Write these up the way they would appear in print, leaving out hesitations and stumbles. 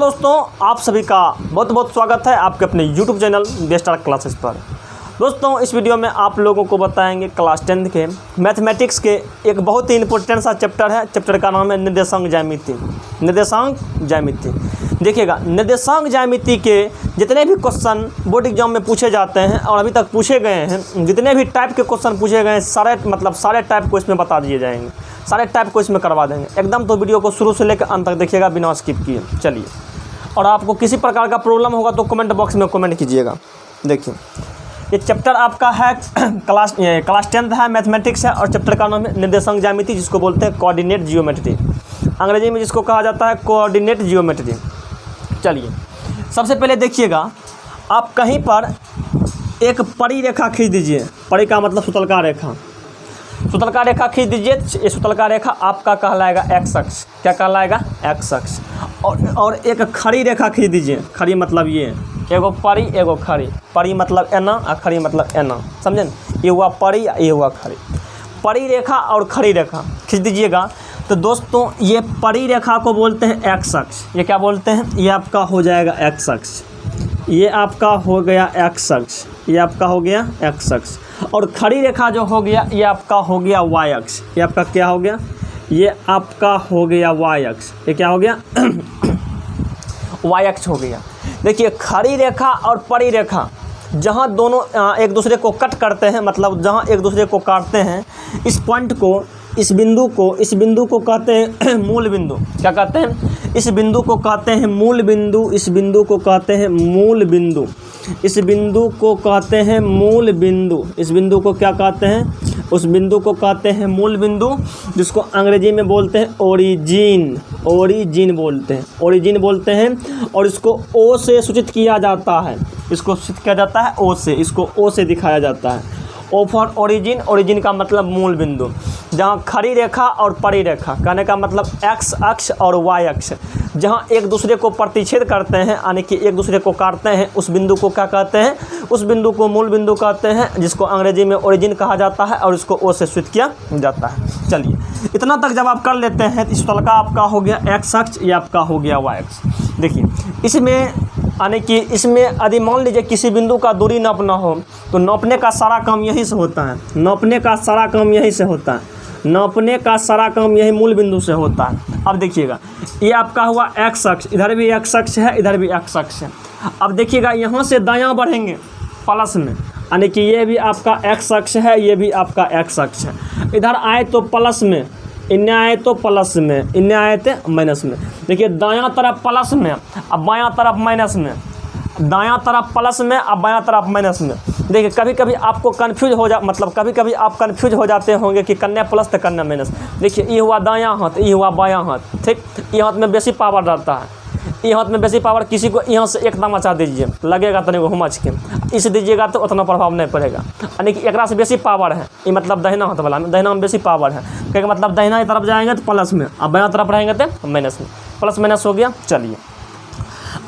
दोस्तों आप सभी का बहुत बहुत स्वागत है आपके अपने YouTube channel best star classes पर। दोस्तों इस वीडियो में आप लोगों को बताएंगे क्लास 10 के मैथमेटिक्स के एक बहुत ही इंपॉर्टेंट सा चैप्टर है। चैप्टर का नाम है निर्देशांक ज्यामिति। निर्देशांक ज्यामिति देखिएगा, निर्देशांक ज्यामिति के जितने भी क्वेश्चन बोर्ड एग्जाम में पूछे जाते हैं और अभी तक पूछे गए हैं, जितने भी टाइप के क्वेश्चन पूछे गए हैं सारे टाइप को इसमें बता दिए जाएंगे, सारे टाइप को इसमें करवा देंगे एकदम। तो वीडियो को शुरू से लेकर अंत तक देखिएगा बिना स्किप किए। चलिए, और आपको किसी प्रकार का प्रॉब्लम होगा तो कमेंट बॉक्स में कमेंट कीजिएगा। देखिए, ये चैप्टर आपका है क्लास 10th है, मैथमेटिक्स है, और चैप्टर का नाम है निर्देशांक ज्यामिति, जिसको बोलते हैं कोऑर्डिनेट जियोमेट्री, अंग्रेजी में जिसको कहा जाता है कोऑर्डिनेट जियोमेट्री। चलिए, सबसे पहले देखिएगा, आप कहीं पर एक परी रेखा खींच दीजिए। परी का मतलब सुतलका रेखा। सुतलका रेखा खींच दीजिए। ये सुतलका रेखा आपका कहलाएगा एक्स अक्ष। क्या कहलाएगा? एक्स अक्ष। और एक खड़ी रेखा खींच दीजिए। खड़ी मतलब ये, एगो परी एगो खड़ी। परी मतलब एना और खड़ी मतलब एना, समझे? ये हुआ परी, ये हुआ खड़ी। परी रेखा और खड़ी रेखा खींच दीजिएगा। तो दोस्तों ये परी रेखा को बोलते हैं एक्स अक्ष। ये क्या बोलते हैं? ये आपका हो जाएगा एक्स अक्ष। ये आपका हो गया एक्स अक्ष। ये आपका हो गया एक्स अक्ष। और खड़ी रेखा जो हो गया ये आपका हो गया वाई अक्ष। ये आपका क्या हो गया? ये आपका हो गया वाई अक्ष। ये क्या हो गया? वाई अक्ष हो गया। देखिए, खड़ी रेखा और परी रेखा जहाँ दोनों एक दूसरे को कट करते हैं, मतलब जहाँ एक दूसरे को काटते हैं, इस पॉइंट को, इस बिंदु को कहते हैं मूल बिंदु। क्या कहते हैं? इस बिंदु को कहते हैं मूल बिंदु। इस बिंदु को कहते हैं मूल बिंदु। इस बिंदु को कहते हैं मूल बिंदु। इस बिंदु को क्या कहते हैं? उस बिंदु को कहते हैं मूल बिंदु, जिसको अंग्रेजी में बोलते हैं ओरिजिन। ओरिजिन बोलते हैं, ओरिजिन बोलते हैं। और इसको ओ से सूचित किया जाता है। इसको सूचित किया जाता है ओ से। इसको ओ से दिखाया जाता है। O for origin. ओरिजिन का मतलब मूल बिंदु। जहाँ खड़ी रेखा और परी रेखा, कहने का मतलब एक्स अक्ष और वाई अक्ष, जहाँ एक दूसरे को प्रतिच्छेद करते हैं, यानी कि एक दूसरे को काटते हैं, उस बिंदु को क्या कहते हैं? उस बिंदु को मूल बिंदु कहते हैं, जिसको अंग्रेजी में ओरिजिन कहा जाता है, और इसको ओ से सूचित किया जाता है। चलिए, इतना तक जब आप कर लेते हैं तो इस तल का आपका हो गया एक्स अक्ष, ये आपका हो गया वाई अक्ष। देखिए, इसमें यानी कि इसमें यदि मान लीजिए किसी बिंदु का दूरी नापना हो तो नापने का सारा काम यहीं से होता है। नापने का सारा काम यहीं से होता है। नापने का सारा काम यही मूल बिंदु से होता है। अब देखिएगा, ये आपका हुआ एक्स अक्ष, इधर भी एक्स अक्ष है, इधर भी एक्स अक्ष है। अब देखिएगा, यहाँ से दायां बढ़ेंगे प्लस में, यानी कि ये भी आपका एक्स अक्ष है, ये भी आपका एक्स अक्ष है। इधर आए तो प्लस में, इन्हें आए तो प्लस में, इन्हें आए थे माइनस में। देखिए, दायां तरफ प्लस में, अब बायां तरफ माइनस में। दायां तरफ प्लस में, अब बायां तरफ माइनस में। देखिए, कभी कभी आपको कन्फ्यूज हो कभी कभी आप कन्फ्यूज हो जाते होंगे कि कन्या प्लस तो कन्या माइनस। देखिए, ये हुआ दायां हाथ, ये हुआ बायां हाथ, ठीक। ये हाथ में बेसी पावर रहता है, ये हाथ में बेसी पावर। किसी को यहाँ से एक मचा दीजिए, लगेगा तो नहीं, वो मच के इस दीजिएगा तो उतना प्रभाव नहीं पड़ेगा, यानी कि एक से बेसी पावर है। ये मतलब दाहिना हाथ वाला में, दाहिना में बेसी पावर है। क्या मतलब दाहिना तरफ जाएंगे तो प्लस में, अब बायां तरफ रहेंगे तो माइनस में। प्लस माइनस हो गया। चलिए,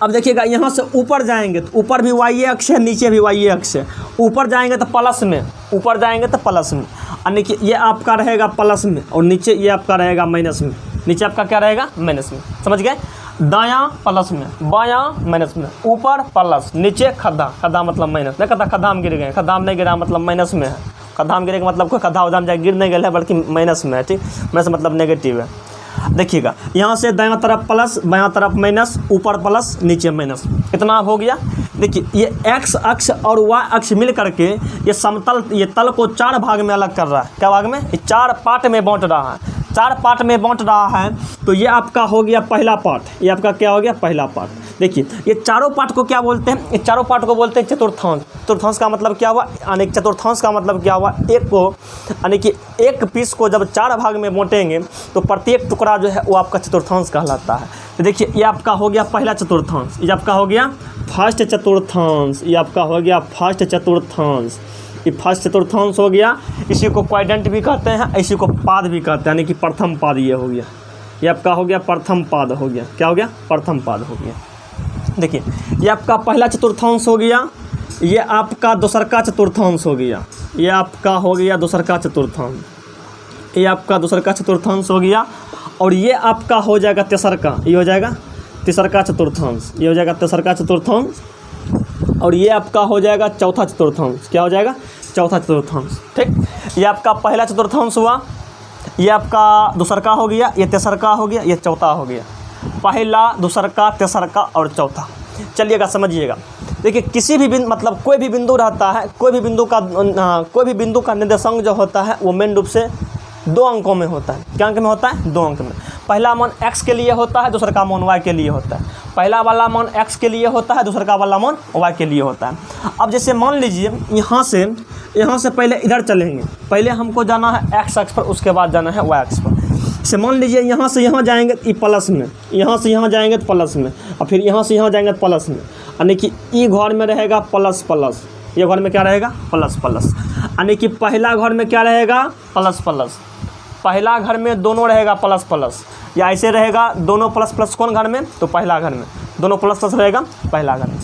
अब देखिएगा, यहाँ से ऊपर जाएंगे तो ऊपर भी वाई अक्ष है, नीचे भी वाई अक्ष है। ऊपर जाएंगे तो प्लस में, ऊपर जाएंगे तो प्लस में, यानी कि ये आपका रहेगा प्लस में, और नीचे ये आपका रहेगा माइनस में। नीचे आपका क्या रहेगा? माइनस में। समझ गए? दायां प्लस में, बायां माइनस में, ऊपर प्लस, नीचे खड्डा। खड्डा मतलब माइनस नहीं, कहता खड्डा में गिर गए। खड्डा में नहीं गिरा मतलब माइनस में है। खड्डा में गिरे का मतलब कोई खड्डा उदा में जाए गिर नहीं गया है, बल्कि माइनस में है, ठीक। माइनस मतलब नेगेटिव है। देखिएगा, यहाँ से दायां तरफ प्लस, बायां तरफ माइनस, ऊपर प्लस, नीचे माइनस, इतना हो गया। देखिए, ये एक्स अक्ष और वाई अक्ष मिल करके ये समतल, ये तल को 4 भाग में अलग कर रहा है। क्या भाग में? ये 4 पार्ट में बांट रहा है। 4 पार्ट में बांट रहा है। तो ये आपका हो गया पहला पार्ट। ये आपका क्या हो गया? पहला पार्ट। देखिए, ये चारों पार्ट को क्या बोलते हैं? ये चारों पार्ट को बोलते हैं चतुर्थांश। चतुर्थांश का मतलब क्या हुआ? यानी चतुर्थांश का मतलब क्या हुआ? एक को, यानी कि एक पीस को जब 4 भाग में बांटेंगे तो प्रत्येक टुकड़ा जो है वो आपका चतुर्थांश कहलाता है। तो देखिए, ये आपका हो गया पहला चतुर्थांश। ये आपका हो गया फर्स्ट चतुर्थांश। ये आपका हो गया फर्स्ट चतुर्थांश। ये फर्स्ट चतुर्थांश हो गया। इसी को क्वाड्रेंट भी कहते हैं, इसी को पाद भी कहते हैं, यानी कि प्रथम पाद ये हो गया। ये आपका हो गया प्रथम पाद हो गया। क्या हो गया? प्रथम पाद हो गया। देखिए, ये आपका पहला चतुर्थांश हो गया। ये आपका दूसर का चतुर्थांश हो गया। ये आपका हो गया दूसर का चतुर्थांश। ये आपका दूसर का चतुर्थांश हो गया। और ये आपका हो जाएगा तेसर का। ये हो जाएगा तीसरा चतुर्थांश, ये हो जाएगा तीसरा चतुर्थांश, और ये आपका हो जाएगा चौथा चतुर्थांश। क्या हो जाएगा? चौथा चतुर्थांश। ठीक, ये आपका पहला चतुर्थांश हुआ, ये आपका दूसरा हो गया, ये तीसरा हो गया, ये चौथा हो गया। पहला, दूसरा, तीसरा और चौथा। चलिएगा समझिएगा। देखिए किसी भी बिंदु मतलब कोई भी बिंदु रहता है, कोई भी बिंदु का निर्देशांक जो होता है वो मेन रूप से 2 अंकों में होता है। क्या अंक में होता है? 2 अंक में। पहला मान x के लिए होता है, दूसरा का मान y के लिए होता है। पहला वाला मान x के लिए होता है, दूसरा का वाला मान y के लिए होता है। अब जैसे मान लीजिए यहाँ से पहले इधर चलेंगे, पहले हमको जाना है x अक्ष पर, उसके बाद जाना है y अक्ष पर। जैसे मान लीजिए यहाँ से यहाँ जाएंगे तो प्लस में, यहाँ से यहाँ जाएंगे तो प्लस में, और फिर यहाँ से यहाँ जाएंगे तो प्लस में, यानी कि ई घर में रहेगा प्लस प्लस, ये घर में क्या रहेगा? Plus plus. यानी कि पहला घर में क्या रहेगा? Plus plus. पहला घर में दोनों रहेगा प्लस प्लस, या ऐसे रहेगा दोनों प्लस प्लस कौन घर में? तो पहला घर में दोनों प्लस प्लस रहेगा पहला घर में।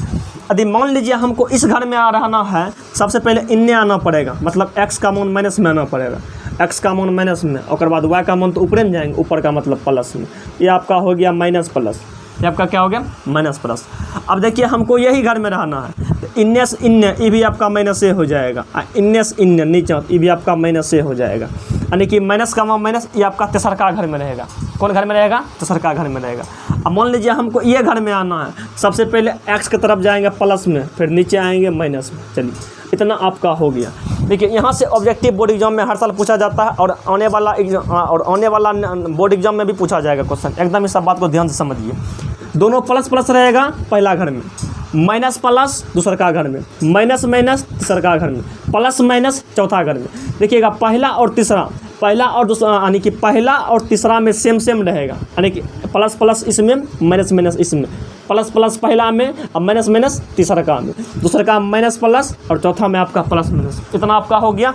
यदि मान लीजिए हमको इस घर में आ रहना है, सबसे पहले इन्हें आना पड़ेगा, मतलब x का मान माइनस में आना पड़ेगा, x का मान माइनस में, और बाद y का मान तो ऊपर में जाएंगे, ऊपर का मतलब प्लस में। ये आपका हो गया माइनस प्लस, ये आपका क्या हो गया? Minus plus. अब देखिए हमको यही घर में रहना है, तो इन्ने से इन्ने ये भी आपका माइनस ए हो जाएगा, इन्ने से इन्ने नीचे ये भी आपका माइनस ए हो जाएगा, यानी कि माइनस का माइनस ये आपका तीसरा घर में रहेगा। कौन घर में रहेगा? तीसरा घर में रहेगा। अब मान लीजिए हमको ये घर में आना है, सबसे पहले x की तरफ जाएंगे प्लस में, फिर नीचे आएंगे माइनस में। चलिए इतना आपका हो गया। देखिए यहाँ से ऑब्जेक्टिव बोर्ड एग्जाम में हर साल पूछा जाता है, और आने वाला बोर्ड एग्जाम में भी पूछा जाएगा क्वेश्चन। एकदम इस सब बात को ध्यान से समझिए। दोनों प्लस प्लस रहेगा पहला घर में, माइनस प्लस दूसरा घर में, माइनस माइनस तीसरा घर में, प्लस माइनस चौथा घर में। देखिएगा पहला और तीसरा, पहला और दूसरा, यानी कि पहला और तीसरा में सेम रहेगा, यानी कि प्लस प्लस इसमें, माइनस माइनस इसमें, प्लस प्लस पहला में और माइनस माइनस तीसरा का में, दूसरा का माइनस प्लस और चौथा में आपका प्लस माइनस। इतना आपका हो गया।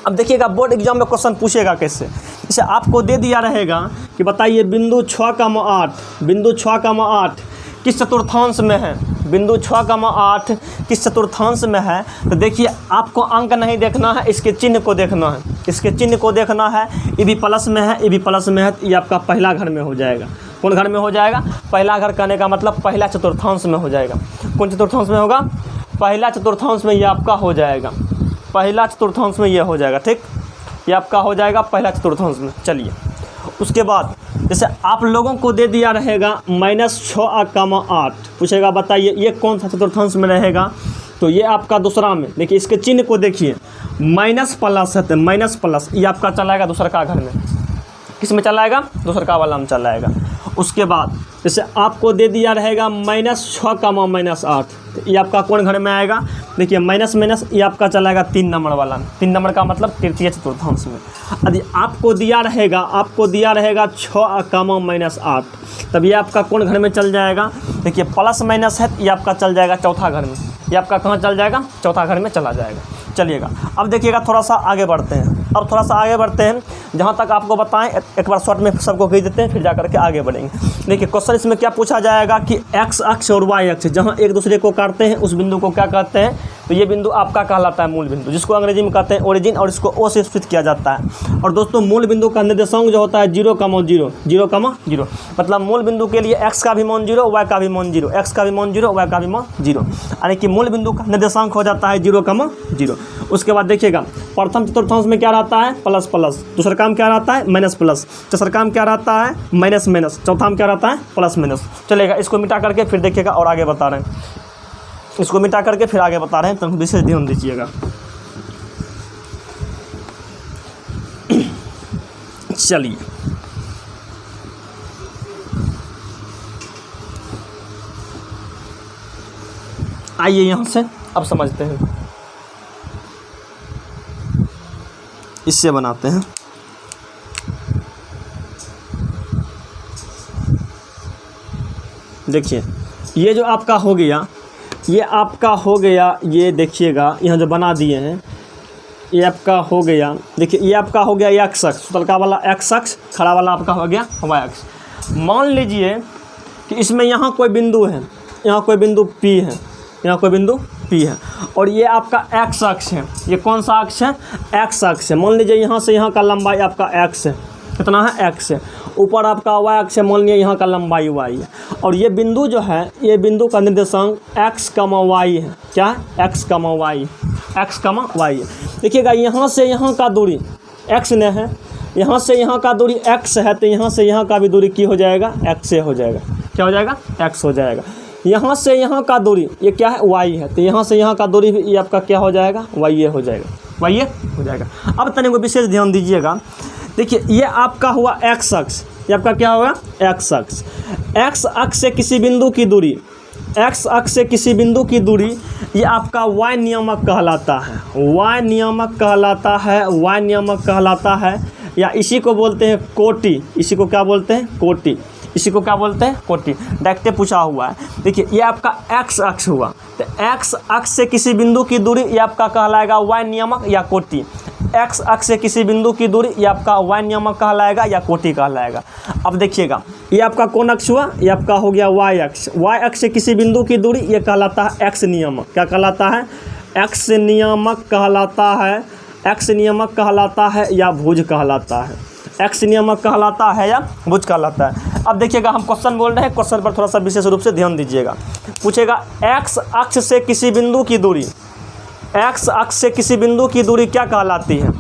अब देखिएगा बोर्ड एग्जाम में क्वेश्चन पूछेगा कैसे। जैसे आपको दे दिया रहेगा कि बताइए बिंदु 6,8 किस चतुर्थांश में है, बिंदु 6,8 किस चतुर्थांश में है। तो देखिए आपको अंक नहीं देखना है, इसके चिन्ह को देखना है, इसके चिन्ह को देखना है। ये भी प्लस में है, ये भी प्लस में है, तो ये आपका पहला घर में हो जाएगा। कौन घर में हो जाएगा? पहला घर कहने का मतलब पहला चतुर्थांश में हो जाएगा। कौन चतुर्थांश में होगा? पहला चतुर्थांश में ये आपका हो जाएगा, पहला चतुर्थांश में ये हो जाएगा। ठीक, ये आपका हो जाएगा पहला चतुर्थांश में। चलिए उसके बाद जैसे आप लोगों को दे दिया रहेगा -6,8, पूछेगा बताइए ये कौन सा चतुर्थांश में रहेगा। तो ये आपका दूसरा में, देखिए इसके चिन्ह को देखिए, माइनस प्लस है तो माइनस प्लस, ये आपका चलाएगा दूसरा का घर में। किस में चलाएगा? दूसरा वाला में चलाएगा। उसके बाद जैसे आपको दे दिया रहेगा -6,-8, तो ये आपका कौन घर में आएगा? देखिए माइनस माइनस ये आपका चलाएगा 3 नंबर वाला में, 3 नंबर का मतलब तृतीय चतुर्थांश में। यदि आपको दिया रहेगा 6,-8, तब ये आपका कौन घर में चल जाएगा? देखिए प्लस माइनस है, ये आपका चल जाएगा चौथा घर में। ये आपका कहाँ चल जाएगा? चौथा घर में चला जाएगा। चलिएगा अब देखिएगा थोड़ा सा आगे बढ़ते हैं। जहाँ तक आपको बताएं एक बार शॉर्ट में सबको कह देते हैं, फिर जा करके आगे बढ़ेंगे। देखिए क्वेश्चन इसमें क्या पूछा जाएगा कि x अक्ष और y अक्ष जहाँ एक दूसरे को काटते हैं उस बिंदु को क्या कहते हैं? तो ये बिंदु आपका कहलाता है मूल बिंदु, जिसको अंग्रेजी में कहते हैं ओरिजिन, और इसको O से स्थित किया जाता है। और दोस्तों मूल बिंदु का निर्देशांक जो होता है 0,0, मतलब मूल बिंदु के लिए x का भी मान 0, y का भी मान 0, x का भी मान 0, y का भी मान 0, यानी कि मूल बिंदु का निर्देशांक हो जाता है 0,0। उसके बाद देखिएगा प्रथम चतुर्थांश में क्या रहता है? प्लस प्लस, दूसरा काम क्या रहता है? माइनस प्लस, तीसरा काम क्या रहता है? माइनस माइनस, चौथा में क्या रहता है? Plus minus. चलेगा इसको मिटा करके फिर देखिएगा और आगे बता रहे हैं, इसको मिटा करके फिर आगे बता रहे हैं, तो विशेष ध्यान दीजिएगा। चलिए आइए यहाँ से अब समझते हैं, इससे बनाते हैं। देखिए ये जो आपका हो गया, ये देखिएगा यहाँ जो बना दिए हैं, ये आपका हो गया। देखिए ये आपका हो गया x अक्ष, तलका वाला x अक्ष, खड़ा वाला आपका हो गया y अक्ष। मान लीजिए कि इसमें यहाँ कोई बिंदु है, यहाँ कोई बिंदु P है, और ये आपका x अक्ष है। ये कौन सा अक्ष है? x अक्ष है। मान लीजिए यहाँ से यहाँ का लंबाई आपका x है, कितना है x है। ऊपर आपका y अक्ष है, मान लिया यहाँ का लंबाई y है, और ये बिंदु जो है, ये बिंदु का निर्देशांक x, y है। क्या है? x, y है। देखिएगा यहाँ से यहाँ का दूरी x ने है, यहाँ से यहाँ का दूरी x है, तो यहाँ से यहाँ का भी दूरी की हो जाएगा, x से हो जाएगा। क्या हो जाएगा? x हो जाएगा। यहाँ से यहाँ का दूरी ये क्या है? y है, तो यहाँ से यहाँ का दूरी भी ये आपका क्या हो जाएगा? y हो जाएगा, y हो जाएगा। अब तनिक को विशेष ध्यान दीजिएगा। देखिए ये आपका हुआ x अक्ष, ये आपका क्या होगा? x अक्ष। x अक्ष से किसी बिंदु की दूरी, x अक्ष से किसी बिंदु की दूरी ये आपका y नियामक कहलाता है, y नियामक कहलाता है, y नियामक कहलाता है, या इसी को बोलते हैं कोटि। इसी को क्या बोलते हैं? कोटि। इसी को क्या बोलते हैं? कोटि। डायरेक्ट पूछा हुआ है। देखिए ये आपका x अक्ष हुआ, तो x अक्ष से किसी बिंदु की दूरी ये आपका कहलाएगा y नियामक या कोटि। x अक्ष से किसी बिंदु की दूरी ये आपका y नियामक कहलाएगा या कोटि कहलाएगा। अब देखिएगा ये आपका कौन अक्ष हुआ? ये आपका हो गया y अक्ष। y अक्ष से किसी बिंदु की दूरी ये कहलाता है x नियामक। क्या कहलाता है? x नियामक कहलाता है, x नियामक कहलाता है या भुज कहलाता है। x नियामक कहलाता है या भुज कहलाता है। अब देखिएगा हम क्वेश्चन बोल रहे हैं, क्वेश्चन पर थोड़ा सा विशेष रूप से ध्यान दीजिएगा। पूछेगा x अक्ष से किसी बिंदु की दूरी, x अक्ष से किसी बिंदु की दूरी क्या कहलाती है?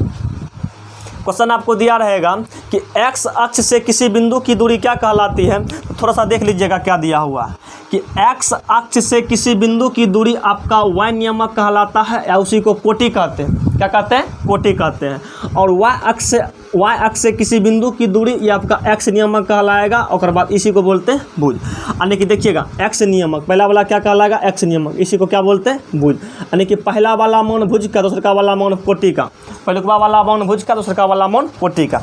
क्वेश्चन आपको दिया रहेगा कि x अक्ष से किसी बिंदु की दूरी क्या कहलाती है, तो थोड़ा सा देख लीजिएगा क्या दिया हुआ है कि x अक्ष से किसी बिंदु की दूरी आपका y नियामक कहलाता है या उसी को कोटि कहते हैं। क्या कहते हैं? कोटि कहते हैं। और y अक्ष से किसी बिंदु की दूरी ये आपका x नियामक कहलाएगा, और बाद इसी को बोलते हैं भुज। यानी कि देखिएगा x नियामक पहला वाला क्या कहलाएगा? x नियामक। इसी को क्या बोलते हैं? भुज। यानी कि पहला वाला मान भुज का, दूसरा वाला मान कोटि का। पहले वाला मान भुज का, दूसरा वाला मान कोटि का।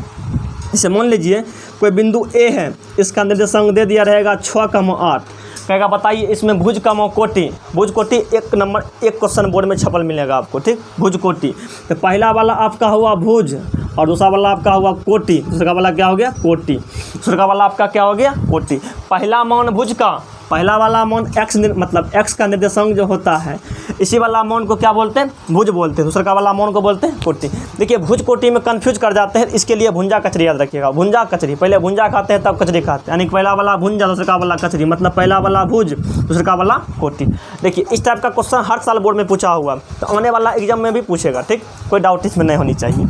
इसे मान लीजिए कोई बिंदु A है, इसका निर्देशांक दे दिया रहेगा 6,8। कहेगा बताइए इसमें भुज का कोटि, भुज कोटि एक क्वेश्चन बोर्ड में छपल मिलेगा आपको, ठीक। भुज कोटि, तो पहला वाला आपका हुआ भुज और दूसरा वाला आपका हुआ कोटि। दूसरा वाला क्या हो गया? कोटि। दूसरा वाला आपका क्या हो गया? कोटि। पहला मान भुज का, पहला वाला मान x मतलब x का निर्देशांक जो होता है, इसी वाला मान को क्या बोलते हैं? भुज बोलते हैं। दूसरा वाला मान को बोलते हैं कोटि। देखिए भुज कोटि में कंफ्यूज कर जाते हैं, इसके लिए भुंजा कचरी याद रखिएगा। भुंजा कचरी, पहले भुंजा खाते हैं तब कचरी खाते हैं, यानी पहला वाला भुंजा दूसरा वाला कचरी, मतलब पहला वाला भुज दूसरा वाला कोटि। देखिए इस टाइप का क्वेश्चन हर साल बोर्ड में पूछा हुआ, तो आने वाला एग्जाम में भी पूछेगा, ठीक। कोई डाउट इसमें नहीं होनी चाहिए।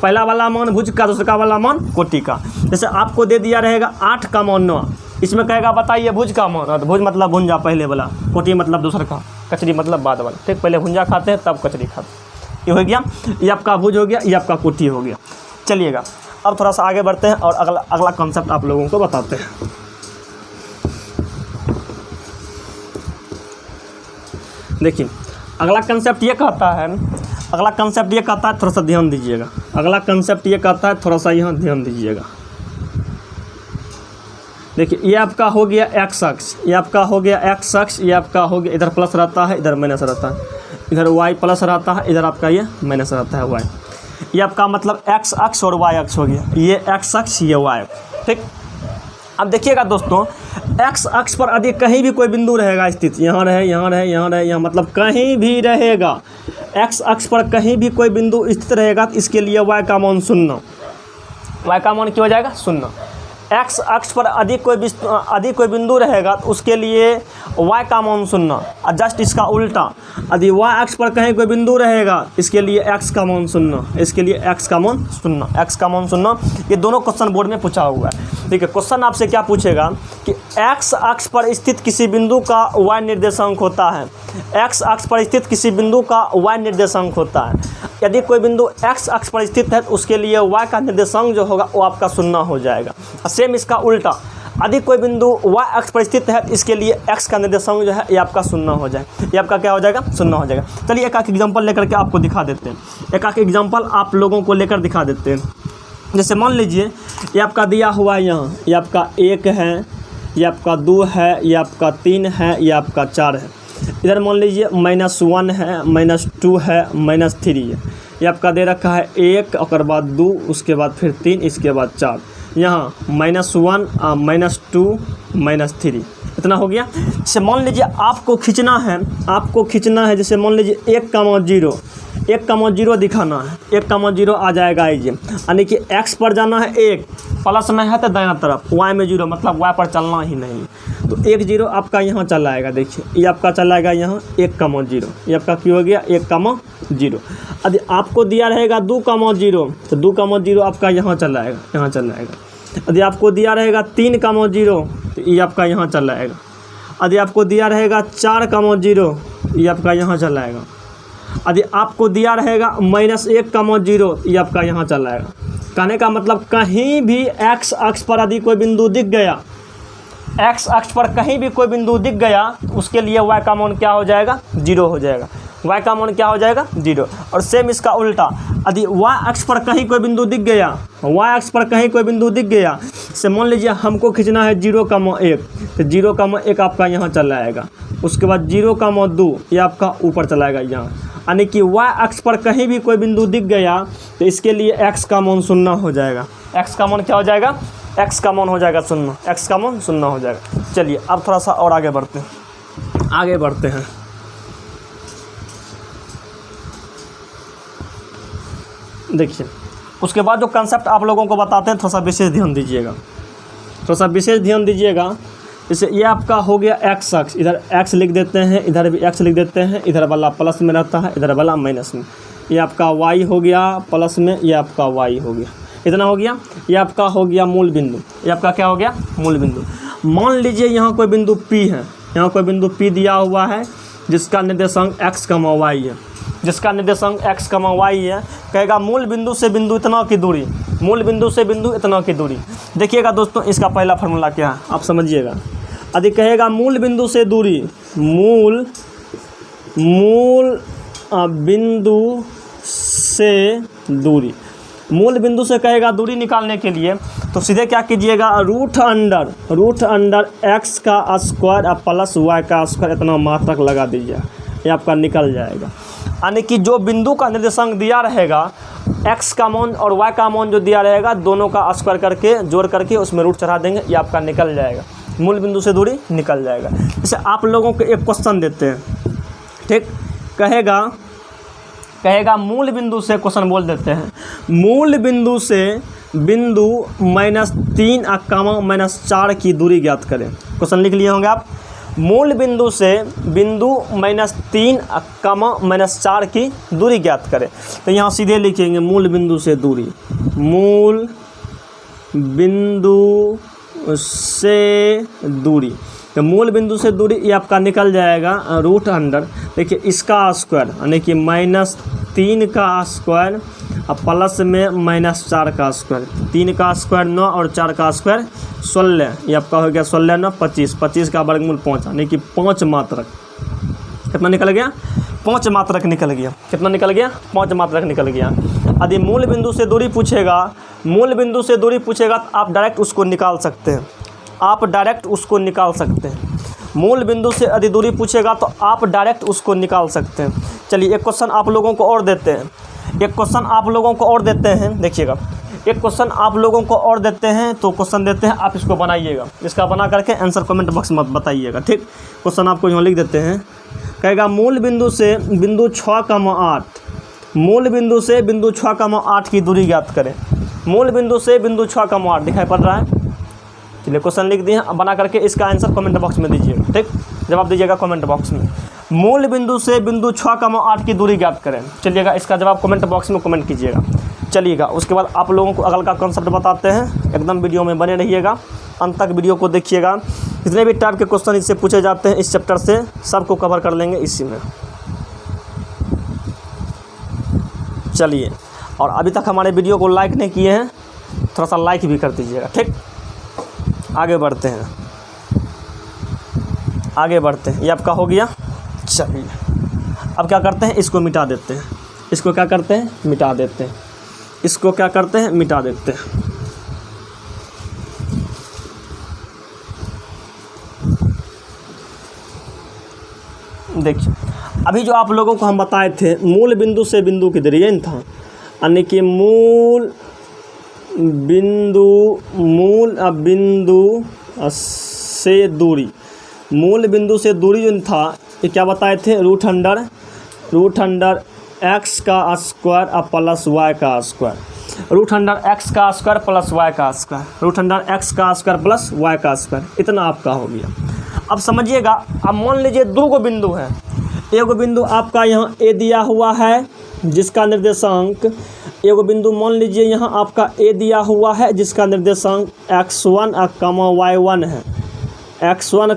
पहला वाला मान भुज का, दूसरा वाला मान कोटि का। जैसे आपको दे दिया रहेगा 8 का मान 9, इसमें कहेगा बताइए भुज का मान, तो भुज मतलब भुंजा पहले वाला, कोटि मतलब दूसरा का, कचरी मतलब बाद वाला, ठीक। पहले भुंजा खाते हैं तब कचरी खाते हैं। ये हो गया, ये आपका भुज हो गया, ये आपका कोटि हो गया। चलिएगा अब थोड़ा सा आगे बढ़ते हैं और अगला कॉन्सेप्ट आप लोगों को बताते हैं। देखिए अगला कंसेप्ट ये कहता है, थोड़ा सा ध्यान दीजिएगा। अगला कंसेप्ट ये कहता है, थोड़ा सा यहाँ ध्यान दीजिएगा। देखिए ये आपका हो गया x अक्ष, ये आपका हो गया x अक्ष, ये आपका हो गया, इधर प्लस रहता है इधर माइनस रहता है, इधर y प्लस रहता है इधर आपका ये माइनस रहता है y। ये आपका मतलब x अक्ष और y अक्ष हो गया, ये x अक्ष ये y अक्ष, ठीक। अब देखिएगा दोस्तों, x अक्ष पर यदि कहीं भी कोई बिंदु रहेगा स्थित, यहाँ रहे यहाँ रहे यहाँ रहे यहाँ, मतलब कहीं भी रहेगा, x अक्ष पर कहीं भी कोई बिंदु स्थित रहेगा तो इसके लिए y का मान 0। y का मान क्या हो जाएगा? 0। x अक्ष पर अधिक कोई बिंदु रहेगा तो उसके लिए y का मान 0। और जस्ट इसका उल्टा, यदि y अक्ष पर कहीं कोई बिंदु रहेगा इसके लिए x का मान 0, इसके लिए x का मान 0, x का मान 0। ये दोनों क्वेश्चन बोर्ड में पूछा हुआ है। ठीक है, क्वेश्चन आपसे क्या पूछेगा कि x अक्ष पर स्थित किसी बिंदु का y निर्देशांक होता है, x अक्ष पर स्थित किसी बिंदु का y निर्देशांक होता है। यदि कोई बिंदु x अक्ष पर स्थित है तो उसके लिए y का निर्देशांक जो होगा वो आपका 0 हो जाएगा। सेम इसका उल्टा, यदि कोई बिंदु y अक्ष पर स्थित है तो इसके लिए x का निर्देशांक जो है ये आपका 0 हो जाएगा। ये आपका क्या हो जाएगा? 0 हो जाएगा। चलिए एक एग्जांपल लेकर के आपको दिखा देते हैं, एक एग्जांपल आप लोगों को लेकर दिखा देते हैं। जैसे मान लीजिए ये आपका दिया हुआ है, यहाँ ये आपका 1 है, ये आपका 2 है, ये आपका 3 है, ये आपका 4 है। इधर मान लीजिए -1 है, -2 है, -3 है। ये आपका दे रखा है 1 और बाद 2, उसके बाद फिर 3, इसके बाद 4। यहाँ -1 -2 -3 इतना हो गया। जैसे मान लीजिए आपको खींचना है, जैसे मान लीजिए 1, 0, 1,0 दिखाना है, 1,0 आ जाएगा ये, यानी कि x पर जाना है 1, प्लस में है तो दायां तरफ, y में 0 मतलब y पर चलना ही नहीं। तो 1,0 आपका यहाँ चला आएगा। देखिए ये आपका चला आएगा यहाँ 1,0, ये आपका क्यों हो गया 1,0। यदि आपको दिया रहेगा 2,0 तो 2,0 आपका यहाँ चला आएगा, यहाँ चला आएगा। यदि आपको दिया रहेगा 3,0 तो ये आपका यहाँ चला आएगा। यदि आपको दिया रहेगा 4,0 ये आपका यहाँ चला आएगा। यदि आपको दिया रहेगा -1,0 ये आपका यहाँ चला आएगा। कहने का मतलब कहीं भी x अक्ष पर यदि कोई बिंदु दिख गया, x अक्ष पर कहीं भी कोई बिंदु दिख गया, उसके लिए y का मान क्या हो जाएगा 0 हो जाएगा। y का मान क्या हो जाएगा 0। और सेम इसका उल्टा, यदि y अक्ष पर कहीं कोई बिंदु दिख गया, y अक्ष पर कहीं कोई बिंदु दिख गया, से मान लीजिए हमको खींचना है 0,1 तो 0,1 आपका यहाँ चला आएगा। उसके बाद 0,2 ये आपका ऊपर चला आएगा यहाँ, यानी कि y अक्ष पर कहीं भी कोई बिंदु दिख गया तो इसके लिए x का मान 0 हो जाएगा। x का मान क्या हो जाएगा, x का मान हो जाएगा 0, x का मान 0 हो जाएगा। चलिए अब थोड़ा सा और आगे बढ़ते हैं, देखिए उसके बाद जो कंसेप्ट आप लोगों को बताते हैं थोड़ा सा विशेष ध्यान दीजिएगा। जैसे ये आपका हो गया x अक्ष, इधर x लिख देते हैं, इधर भी x लिख देते हैं, इधर वाला प्लस में रहता है, इधर वाला माइनस में। ये आपका y हो गया प्लस में, ये आपका y हो गया, इतना हो गया। ये आपका हो गया मूल बिंदु, ये आपका क्या हो गया मूल बिंदु। मान लीजिए यहाँ कोई बिंदु P है, यहाँ कोई बिंदु P दिया हुआ है जिसका निर्देशांक x, y है, जिसका निर्देशांक x, y है। कहेगा मूल बिंदु से बिंदु इतना की दूरी, मूल बिंदु से बिंदु इतना की दूरी। देखिएगा दोस्तों इसका पहला फार्मूला क्या है आप समझिएगा। यदि कहेगा मूल बिंदु से दूरी, मूल बिंदु से कहेगा दूरी निकालने के लिए तो सीधे क्या कीजिएगा, रूट अंडर x का स्क्वायर और प्लस y का स्क्वायर इतना मात्रक लगा दीजिए, ये आपका निकल जाएगा। यानी कि जो बिंदु का निर्देशांक दिया रहेगा, x का मान और y का मान जो दिया रहेगा, दोनों का स्क्वायर करके जोड़ करके उसमें रूट चढ़ा देंगे, ये आपका निकल जाएगा, मूल बिंदु से दूरी निकल जाएगा। जैसे आप लोगों को एक क्वेश्चन देते हैं, ठीक, कहेगा मूल बिंदु से, क्वेश्चन बोल देते हैं, मूल बिंदु से बिंदु -3 -4 की दूरी ज्ञात करें। क्वेश्चन लिख लिए होंगे आप। मूल बिंदु से बिंदु -3 -4 की दूरी ज्ञात करें। तो यहाँ सीधे लिखेंगे मूल बिंदु से दूरी, मूल बिंदु से दूरी। तो मूल बिंदु से दूरी ये आपका निकल जाएगा रूट अंडर, देखिए इसका स्क्वायर यानी कि -3 का स्क्वायर और प्लस में -4 का स्क्वायर। 3 का स्क्वायर 9 और 4 का स्क्वायर 16, ये आपका हो गया 16 9 25, 25 का वर्गमूल 5 यानी कि 5 मात्रक। कितना निकल गया, 5 मात्रक निकल गया। कितना निकल गया, 5 मात्रक निकल गया। यदि मूल बिंदु से दूरी पूछेगा, मूल बिंदु से दूरी पूछेगा तो आप डायरेक्ट उसको निकाल सकते हैं, आप डायरेक्ट उसको निकाल सकते हैं। मूल बिंदु से यदि दूरी पूछेगा तो आप डायरेक्ट उसको निकाल सकते हैं। चलिए एक क्वेश्चन आप लोगों को और देते हैं, देखिएगा एक क्वेश्चन आप लोगों को और देते हैं। तो क्वेश्चन देते हैं, आप इसको बनाइएगा, इसका बना करके आंसर कमेंट बॉक्स में बताइएगा, ठीक। क्वेश्चन आपको यहाँ लिख देते हैं, कहेगा मूल बिंदु से बिंदु 6,8, मूल बिंदु से बिंदु 6,8 की दूरी ज्ञात करें। मूल बिंदु से बिंदु 6,8 दिखाई पड़ रहा है। चलिए क्वेश्चन लिख दिए, बना करके इसका आंसर कमेंट बॉक्स में दीजिएगा, ठीक, जवाब दीजिएगा कमेंट बॉक्स में। मूल बिंदु से बिंदु 6,8 की दूरी ज्ञात करें। चलिएगा इसका जवाब कमेंट बॉक्स में कमेंट कीजिएगा। चलिएगा उसके बाद आप लोगों को अगला का कॉन्सेप्ट बताते हैं, एकदम वीडियो में बने रहिएगा, अंत तक वीडियो को देखिएगा। जितने भी टाइप के क्वेश्चन इससे पूछे जाते हैं इस चैप्टर से, सबको कवर कर लेंगे इसी में। चलिए, और अभी तक हमारे वीडियो को लाइक नहीं किए हैं, थोड़ा सा लाइक भी कर दीजिएगा, ठीक। आगे बढ़ते हैं, ये आपका हो गया। चलिए अब क्या करते हैं, इसको मिटा देते हैं, इसको क्या करते हैं, मिटा देते हैं, इसको क्या करते हैं, मिटा देते हैं। देखिए अभी जो आप लोगों को हम बताए थे, मूल बिंदु से बिंदु की दूरी था, यानी कि मूल बिंदु से दूरी, मूल बिंदु से दूरी जो था ये क्या बताए थे, रूट अंडर एक्स का स्क्वायर अब प्लस वाई का स्क्वायर, रूट अंडर एक्स का स्क्वायर प्लस वाई का स्क्वायर, रूट अंडर एक्स का स्क्वायर प्लस वाई का स्क्वायर, इतना आपका हो गया। अब समझिएगा, अब मान लीजिए दो गो बिंदु है, एक बिंदु आपका यहाँ ए दिया हुआ है जिसका निर्देशांक, एक बिंदु मान लीजिए यहाँ आपका ए दिया हुआ है जिसका निर्देशांक x1, y1 है, x1,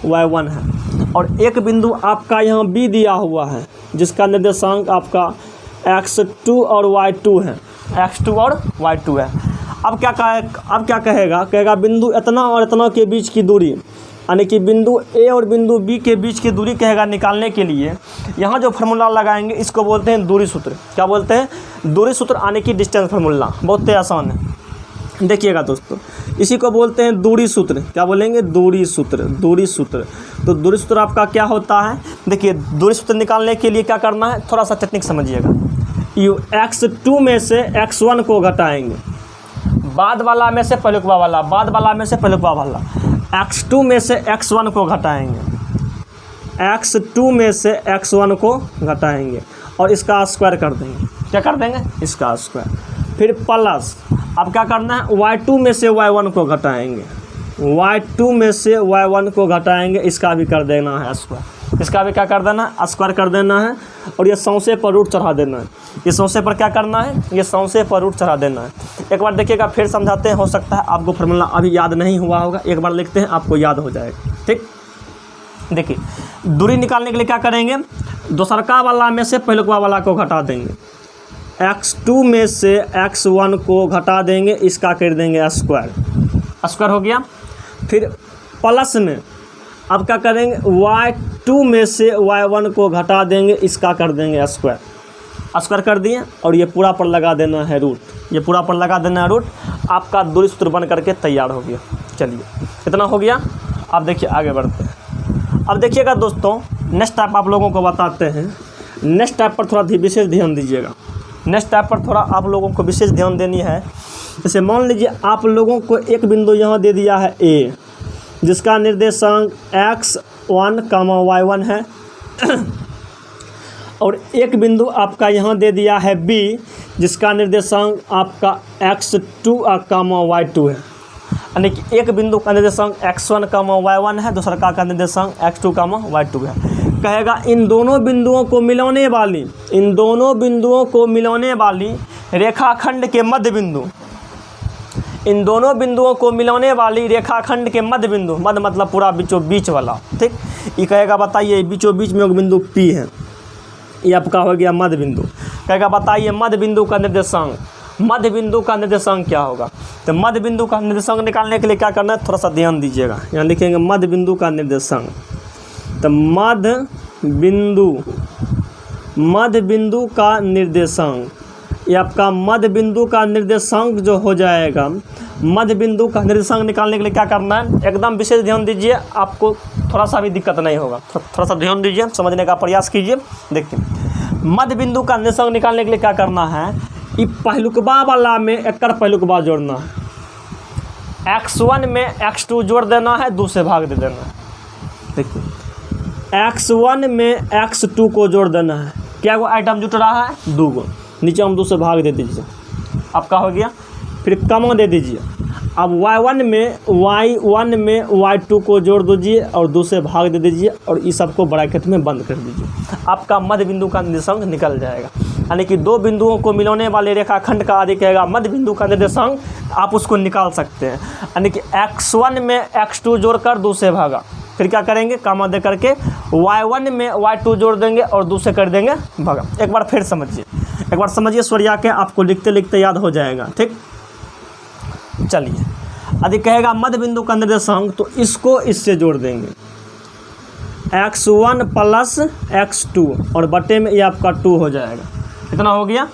y1 है, और एक बिंदु आपका यहाँ बी दिया हुआ है जिसका निर्देशांक आपका x2 और y2 है, x2 और y2 है। अब क्या कहेगा बिंदु इतना और इतना के बीच की दूरी, यानी कि बिंदु ए और बिंदु बी के बीच की दूरी कहेगा निकालने के लिए यहाँ जो फार्मूला लगाएंगे इसको बोलते हैं दूरी सूत्र। क्या बोलते हैं? दूरी सूत्र, यानी कि डिस्टेंस फार्मूला। बहुत ही आसान है, देखिएगा दोस्तों, इसी को बोलते हैं दूरी सूत्र। क्या बोलेंगे? दूरी सूत्र। दूरी सूत्र, तो दूरी सूत्र आपका क्या होता है? देखिए, दूरी सूत्र निकालने के लिए क्या करना है, थोड़ा सा टेक्निक समझिएगा। x2 में से x1 को घटाएंगे, बाद वाला में से पहलुकवा वाला, बाद वाला में से पहलुकवा वाला, x2 में से x1 को घटाएंगे, x2 में से x1 को घटाएंगे और इसका स्क्वायर कर देंगे। क्या कर देंगे? इसका स्क्वायर। फिर प्लस, अब क्या करना है, y2 में से y1 को घटाएंगे, y2 में से y1 को घटाएंगे, इसका भी कर देना है स्क्वायर, इसका भी क्या कर देना है, स्क्वायर कर देना है, और ये सौंसे पर रूट चढ़ा देना है। ये सौंसे पर क्या करना है, ये सौंसे पर रूट चढ़ा देना है। एक बार देखिएगा, फिर समझाते हैं, हो सकता है आपको फार्मूला अभी याद नहीं हुआ होगा, एक बार लिखते हैं, आपको याद हो जाएगा। ठीक, देखिए, दूरी निकालने के लिए क्या करेंगे, दूसरका वाला में से पहलुकवा वाला को घटा देंगे, x2 में से x1 को घटा देंगे, इसका कर देंगे स्क्वायर, स्क्वायर हो गया। फिर प्लस में अब क्या करेंगे, y2 में से y1 को घटा देंगे, इसका कर देंगे स्क्वायर, स्क्वायर कर दिए, और ये पूरा पर लगा देना है रूट, ये पूरा पर लगा देना है रूट। आपका दूरी सूत्र बन करके तैयार हो गया। चलिए, इतना हो गया। अब देखिए, आगे बढ़ते हैं। अब देखिएगा दोस्तों, नेक्स्ट टाइप आप लोगों को बताते हैं। नेक्स्ट टाइप पर थोड़ा विशेष ध्यान दीजिएगा, नेक्स्ट टाइप पर थोड़ा आप लोगों को विशेष ध्यान देनी है। जैसे मान लीजिए आप लोगों को एक बिंदु यहाँ दे दिया है ए, जिसका निर्देशांक x1, y1 है, और एक बिंदु आपका यहाँ दे दिया है b, जिसका निर्देशांक आपका x2, y2 है। यानी कि एक बिंदु का निर्देशांक x1, y1 है, दूसरा का निर्देशांक x2, y2 है। कहेगा इन दोनों बिंदुओं को मिलाने वाली, इन दोनों बिंदुओं को मिलाने वाली रेखाखंड के मध्य बिंदु, इन दोनों बिंदुओं को मिलाने वाली रेखाखंड के मध्य बिंदु, मध्य मतलब पूरा बीचों बीच वाला। ठीक, ये कहेगा बताइए बीचों बीच में एक बिंदु P है, ये आपका हो गया मध्य बिंदु। कहेगा बताइए मध्य बिंदु का निर्देशांक, मध्य बिंदु का निर्देशांक क्या होगा। तो मध्य बिंदु का निर्देशांक निकालने के लिए क्या करना है, थोड़ा सा ध्यान दीजिएगा। यहाँ लिखेंगे मध्य बिंदु का निर्देशांक, तो मध्य बिंदु का निर्देशांक, ये आपका मध्य बिंदु का निर्देशांक जो हो जाएगा, मध्य बिंदु का निर्देशांक निकालने के लिए क्या करना है, एकदम विशेष ध्यान दीजिए, आपको थोड़ा सा भी दिक्कत नहीं होगा, थोड़ा सा ध्यान दीजिए, समझने का प्रयास कीजिए। देखिए, मध्य बिंदु का निर्देशांक निकालने के लिए क्या करना है, ये पहलुकवा वाला में एक पहलुकवा जोड़ना है, x1 में x2 जोड़ देना है, 2 से भाग दे देना है। देखिए, x1 में x2 को जोड़ देना है, क्या वो आइटम जुट रहा है, 2 गो, नीचे हम 2 से भाग दे दीजिए, आपका हो गया। फिर कमा दे दीजिए, अब y1 में y2 को जोड़ दीजिए और 2 से भाग दे दीजिए, और इस सबको ब्रैकेट में बंद कर दीजिए, आपका मध्य बिंदु का निर्देशांक निकल जाएगा। यानी कि दो बिंदुओं को मिलाने वाले रेखाखंड का आदि कहेगा मध्य बिंदु का निर्देशांक, आप उसको निकाल सकते हैं। यानी कि x1 में x2 जोड़कर 2 से भागा, फिर क्या करेंगे, कामा दे करके y1 में y2 जोड़ देंगे और 2 से कर देंगे भागा। एक बार फिर समझिए, एक बार समझिए, सरिया के आपको लिखते लिखते याद हो जाएगा। ठीक, चलिए, यदि कहेगा मध्य बिंदु का निर्देशांक, तो इसको इससे जोड़ देंगे, x1 प्लस x2, और बटे में ये आपका 2 हो जाएगा, इतना हो गया।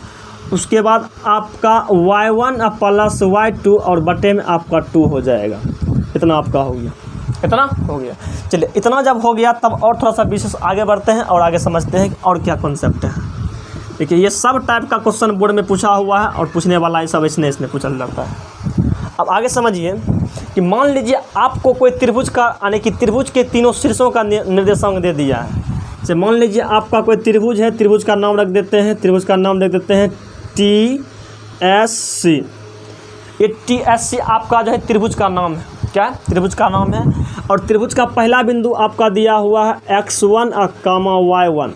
उसके बाद आपका y1 प्लस y2, और बटे में आपका 2 हो जाएगा, इतना आपका हो गया, इतना हो गया। चलिए, इतना जब हो गया तब और थोड़ा सा विशेष आगे बढ़ते हैं और आगे समझते हैं कि और क्या कॉन्सेप्ट है। देखिए, ये सब टाइप का क्वेश्चन बोर्ड में पूछा हुआ है और पूछने वाला ये सब इसने पूछा जाता है। अब आगे समझिए कि मान लीजिए आपको कोई त्रिभुज का, यानी कि त्रिभुज के तीनों शीर्षों का निर्देशांक दे दिया है। से मान लीजिए आपका कोई त्रिभुज है, त्रिभुज का नाम रख देते हैं, त्रिभुज का नाम रख देते हैं TSC। ये TSC आपका जो है त्रिभुज का नाम है, क्या त्रिभुज का नाम है। और त्रिभुज का पहला बिंदु आपका दिया हुआ है x1 y1,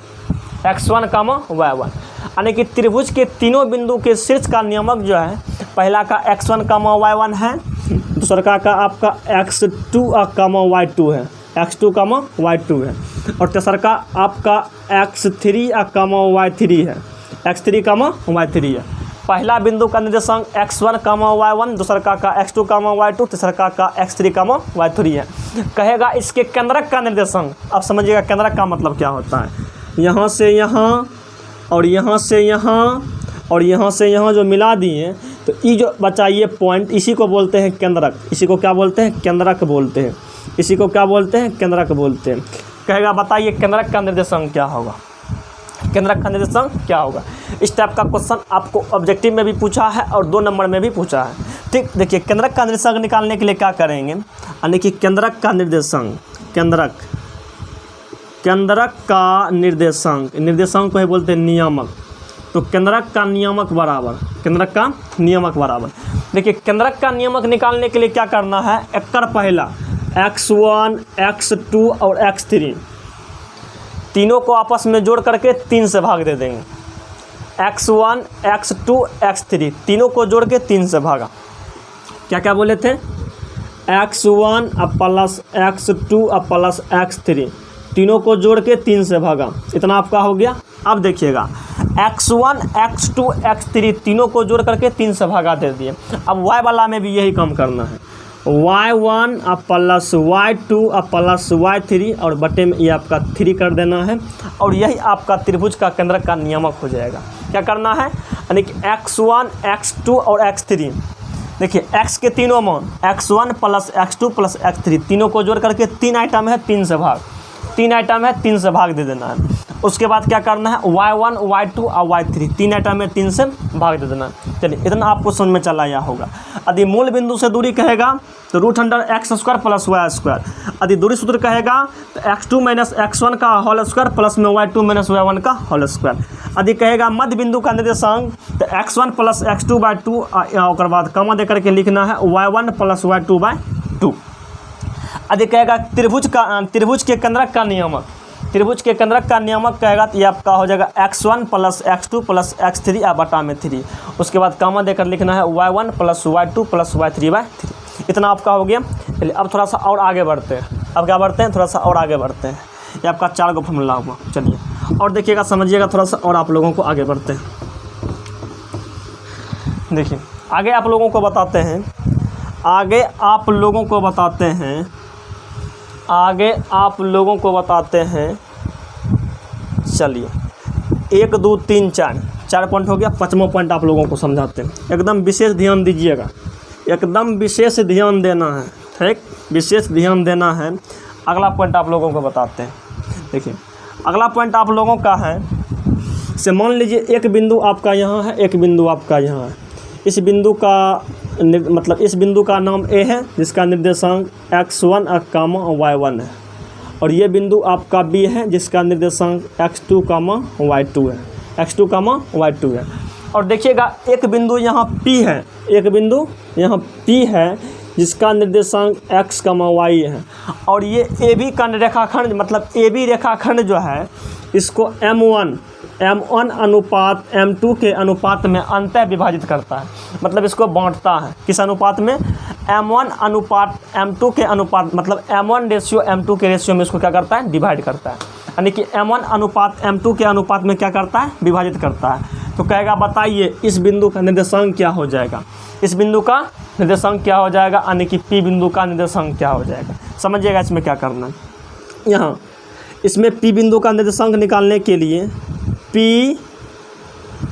x1 y1, यानी कि त्रिभुज के तीनों बिंदु के शीर्ष का नियामक जो है, पहला का x1 y1 है, दूसरा का आपका x2 y2 है, x2 y2 है, और तीसरा का आपका x3 y3 है, x3 y3 है। पहला बिंदु का निर्देशांक x1 y1, दूसरा का x2 y2, तीसरा का x3 y3 है। कहेगा इसके केंद्रक का निर्देशांक। अब समझिएगा केंद्रक का मतलब क्या होता है, यहाँ से यहाँ और यहाँ से यहाँ और यहाँ से यहाँ जो मिला दिए, तो ये जो बचा ये पॉइंट, इसी को बोलते हैं केंद्रक। इसी को क्या बोलते हैं, केंद्रक बोलते हैं। इसी को क्या बोलते हैं, केंद्रक बोलते हैं। कहेगा बताइए केंद्रक का निर्देशांक क्या होगा, केंद्रक का निर्देशांक क्या होगा। इस टाइप का क्वेश्चन आपको ऑब्जेक्टिव में भी पूछा है और 2 नंबर में भी पूछा है। ठीक, देखिए केंद्रक का निर्देशांक निकालने के लिए क्या करेंगे, यानी कि केंद्रक का निर्देशांक, केंद्रक का निर्देशांक, निर्देशांक को ही बोलते हैं नियामक। तो केंद्रक का नियामक बराबर, केंद्रक का नियामक बराबर, देखिए केंद्रक का नियामक निकालने के लिए क्या करना है, एकड़ पहला x1 x2 और x3 तीनों को आपस में जोड़ करके 3 से भाग दे देंगे। x1 x2 x3 तीनों को जोड़ के 3 से भागा। क्या क्या बोले थे, x1 plus x2 plus x3 तीनों को जोड़ के 3 से भागा, इतना आपका हो गया। अब देखिएगा x1 x2 x3 तीनों को जोड़ करके 3 से भागा दे दिए। अब y वाला में भी यही काम करना है, y1 plus y2 plus y3 और बटे में ये आपका 3 कर देना है, और यही आपका त्रिभुज का केंद्रक का नियामक हो जाएगा। क्या करना है, यानी कि x1 x2 और x3, देखिए x के तीनों मान x1 plus x2 plus x3 तीनों को जोड़ करके 3 आइटम है 3 से भाग, 3 आइटम है 3 से भाग दे देना है। उसके बाद क्या करना है, y1 y2 और y3 3 आइटम है 3 से भाग दे देना है। चलिए इतना आपको समझ में चला आया होगा। यदि मूल बिंदु से दूरी कहेगा तो √x² प्लस y²। यदि दूरी सूत्र कहेगा तो x2 माइनस x1 का होल स्क्वायर प्लस में y2 माइनस y1 का होल स्क्वायर। यदि कहेगा मध्य बिंदु का निर्देशांक तो x1 प्लस x2/2 और बाद कमा दे करके लिखना है y1 प्लस y2/2। यदि कहेगा त्रिभुज के केंद्रक का नियामक, त्रिभुज के केंद्रक का नियामक कहेगा तो ये आपका हो जाएगा x1 plus x2 plus x3 बटा में 3। उसके बाद कामा देकर लिखना है y1 plus y2 plus y3/3। इतना आपका हो गया। चलिए अब थोड़ा सा और आगे बढ़ते हैं। अब क्या बढ़ते हैं, थोड़ा सा और आगे बढ़ते हैं। ये आपका 4 गो फॉर्मूला हुआ। चलिए और देखिएगा, समझिएगा थोड़ा सा, और आप लोगों को आगे बढ़ते हैं। देखिए आगे आप लोगों को बताते हैं, आगे आप लोगों को बताते हैं, आगे आप लोगों को बताते हैं। चलिए 1 2 3 4 पॉइंट हो गया। 5वां पॉइंट आप लोगों को समझाते हैं। एकदम विशेष ध्यान दीजिएगा, एकदम विशेष ध्यान देना है, ठीक, विशेष ध्यान देना है। अगला पॉइंट आप लोगों को बताते हैं। देखिए अगला पॉइंट आप लोगों का है, से मान लीजिए एक बिंदु आपका यहाँ है, एक बिंदु आपका यहाँ है। इस बिंदु का मतलब इस बिंदु का नाम A है, जिसका निर्देशांक x1 y1 है, और ये बिंदु आपका B है, जिसका निर्देशांक x2 y2 है, x2 y2 है। और देखिएगा एक बिंदु यहाँ P है, एक बिंदु यहाँ P है, जिसका निर्देशांक x, y है, और ये AB का रेखाखंड, मतलब AB रेखाखंड जो है इसको M1 अनुपात M2 के अनुपात में अंतः विभाजित करता है, मतलब इसको बांटता है। किस अनुपात में, M1 अनुपात M2 के अनुपात, मतलब M1 रेशियो M2 के रेशियो में इसको क्या करता है, डिवाइड करता है। यानी कि M1 अनुपात M2 के अनुपात में क्या करता है, विभाजित करता है। तो कहेगा बताइए इस बिंदु का निर्देशांक क्या हो जाएगा, इस बिंदु का निर्देशांक क्या हो जाएगा, यानी कि P बिंदु का निर्देशांक क्या हो जाएगा। समझिएगा इसमें क्या करना है। यहाँ इसमें P बिंदु का निर्देशांक निकालने के लिए P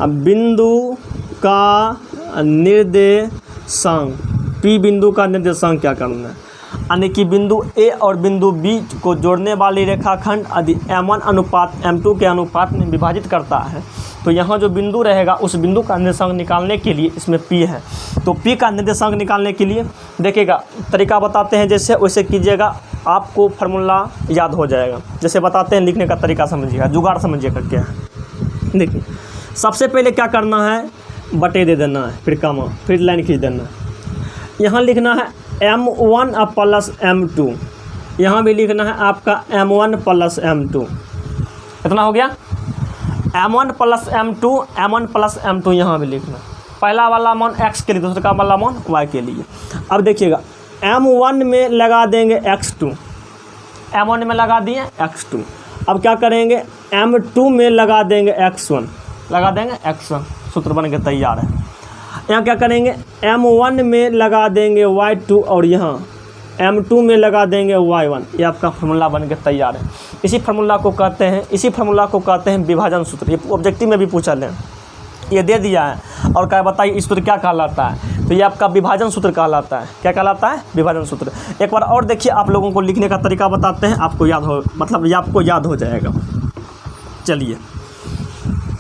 बिंदु का निर्देशांक, P बिंदु का निर्देशांक क्या करना है। यानी कि बिंदु ए और बिंदु बी को जोड़ने वाली रेखाखंड यदि m1 अनुपात m2 के अनुपात में विभाजित करता है तो यहाँ जो बिंदु रहेगा उस बिंदु का निर्देशांक निकालने के लिए इसमें P है। तो P का निर्देशांक निकालने के लिए देखिएगा तरीका बताते हैं, जैसे वैसे कीजिएगा, आपको फार्मूला याद हो जाएगा। जैसे बताते हैं, लिखने का तरीका समझिएगा, जुगाड़ समझिएगा क्या है। देखिए सबसे पहले क्या करना है, बटे दे देना है, फिर कमा, फिर लाइन खींच देना है। यहाँ लिखना है m1 प्लस m2, यहाँ भी लिखना है आपका m1 प्लस m2। इतना हो गया, m1 plus m2, m1 plus m2 यहाँ भी लिखना। पहला वाला मान x के लिए, दूसरा वाला मान y के लिए। अब देखिएगा m1 में लगा देंगे x2, m1 में लगा दिए x2। अब क्या करेंगे, m2 में लगा देंगे x1, लगा देंगे x1, सूत्र बन के तैयार है। यहाँ क्या करेंगे, m1 में लगा देंगे y2 और यहाँ m2 में लगा देंगे y1। ये आपका फार्मूला बन के तैयार है। इसी फार्मूला को कहते हैं विभाजन सूत्र। ये ऑब्जेक्टिव में भी पूछा लें, ये दे दिया है और क्या बताइए इस सूत्र क्या कहलाता है, तो ये आपका विभाजन सूत्र कहलाता है। क्या कहलाता है, विभाजन सूत्र। एक बार और देखिए, आप लोगों को लिखने का तरीका बताते हैं, आपको याद हो, मतलब ये आपको याद हो जाएगा। चलिए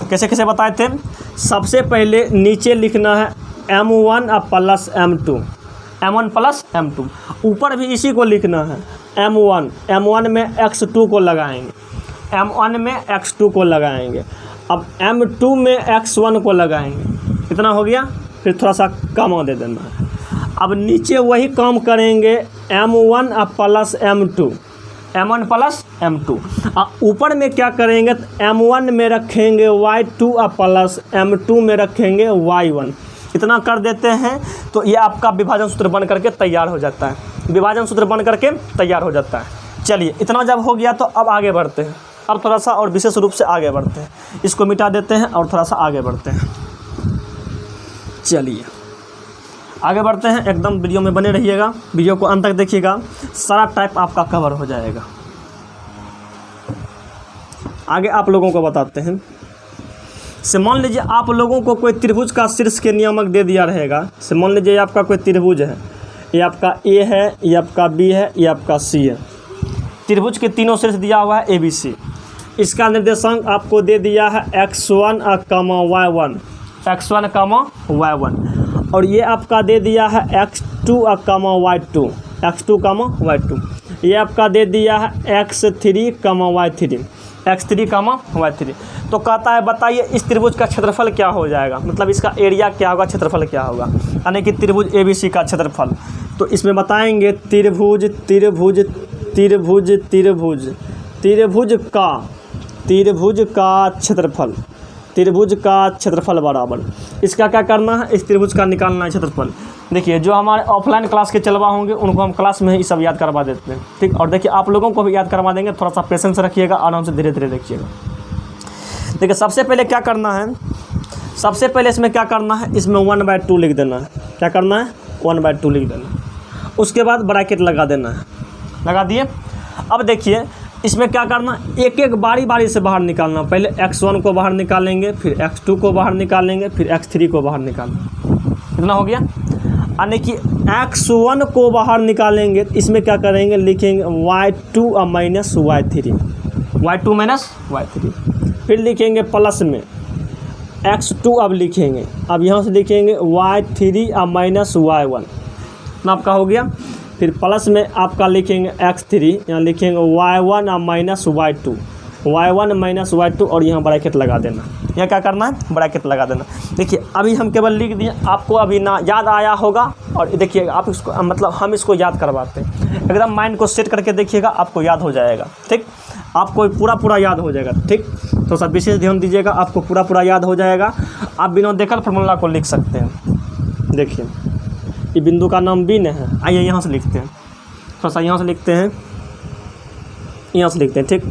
कैसे कैसे बताए थे। सबसे पहले नीचे लिखना है m1 plus m2, m1 plus m2। ऊपर भी इसी को लिखना है m1 में x2 को लगाएंगे, m1 में x2 को लगाएंगे। अब m2 में x1 को लगाएंगे। इतना हो गया, फिर थोड़ा सा कम दे देना है। अब नीचे वही काम करेंगे m1 plus m2, m1 plus m2। ऊपर में क्या करेंगे, m1 में रखेंगे y2 प्लस m2 में रखेंगे y1। इतना कर देते हैं तो ये आपका विभाजन सूत्र बन करके तैयार हो जाता है। विभाजन सूत्र बन करके तैयार हो जाता है। चलिए इतना जब हो गया तो अब आगे बढ़ते हैं। अब थोड़ा सा और विशेष रूप से आगे बढ़ते हैं, इसको मिटा देते हैं और थोड़ा सा आगे बढ़ते हैं। चलिए आगे बढ़ते हैं, एकदम वीडियो में बने रहिएगा, वीडियो को अंत तक देखिएगा, सारा टाइप आपका कवर हो जाएगा। आगे आप लोगों को बताते हैं। से मान लीजिए आप लोगों को कोई त्रिभुज का शीर्ष के नियामक दे दिया रहेगा। से मान लीजिए आपका कोई त्रिभुज है, ये आपका ए है, ये आपका बी है, ये आपका सी है। त्रिभुज के तीनों शीर्ष दिया हुआ है ABC। इसका निर्देशांक आपको दे दिया है x1, y1, x1, y1। और ये आपका दे दिया है x2, y2, x2, y2। ये आपका दे दिया है x3, y3, x3, y3। तो कहता है बताइए इस त्रिभुज का क्षेत्रफल क्या हो जाएगा, मतलब इसका एरिया क्या होगा, क्षेत्रफल क्या होगा, यानी कि त्रिभुज ABC का क्षेत्रफल। तो इसमें बताएंगे त्रिभुज त्रिभुज त्रिभुज त्रिभुज त्रिभुज का क्षेत्रफल, त्रिभुज का क्षेत्रफल बराबर इसका क्या करना है, इस त्रिभुज का निकालना है क्षेत्रफल। देखिए जो हमारे ऑफलाइन क्लास के चलवा होंगे उनको हम क्लास में ही सब याद करवा देते हैं, ठीक। और देखिए आप लोगों को भी याद करवा देंगे, थोड़ा सा पेशेंस रखिएगा, आराम से धीरे धीरे देखिएगा। देखिए सबसे पहले क्या करना है, सबसे पहले इसमें क्या करना है, इसमें 1/2 लिख देना है। क्या करना है, 1/2 लिख देना है। उसके बाद ब्रैकेट लगा देना है, लगा दिए। अब देखिए इसमें क्या करना, एक एक बारी बारी से बाहर निकालना। पहले x1 को बाहर निकालेंगे, फिर x2 को बाहर निकालेंगे, फिर x3 को बाहर निकालेंगे। इतना हो गया, यानी कि x1 को बाहर निकालेंगे, इसमें क्या करेंगे, लिखेंगे y2 minus y3, y2 minus y3। फिर लिखेंगे प्लस में x2, अब लिखेंगे, अब यहाँ से लिखेंगे y3 माइनस y1। इतना आपका हो गया। फिर प्लस में आपका लिखेंगे x3, यहाँ लिखेंगे y1 minus y2, y1 minus y2 और यहाँ ब्रैकेट लगा देना। यहाँ क्या करना है, ब्रैकेट लगा देना। देखिए अभी हम केवल लिख दिए, आपको अभी ना याद आया होगा। और देखिए आप इसको, मतलब हम इसको याद करवाते हैं, एकदम माइंड को सेट करके देखिएगा, आपको याद हो जाएगा, ठीक। आपको पूरा याद हो जाएगा, ठीक। तो सब विशेष ध्यान दीजिएगा, आपको पूरा याद हो जाएगा। आप बिना देखल फार्मूला को लिख सकते हैं। देखिए ये बिंदु का नाम B है, आइए यहाँ से लिखते हैं, थोड़ा सा यहाँ से लिखते हैं, यहाँ से लिखते हैं, ठीक।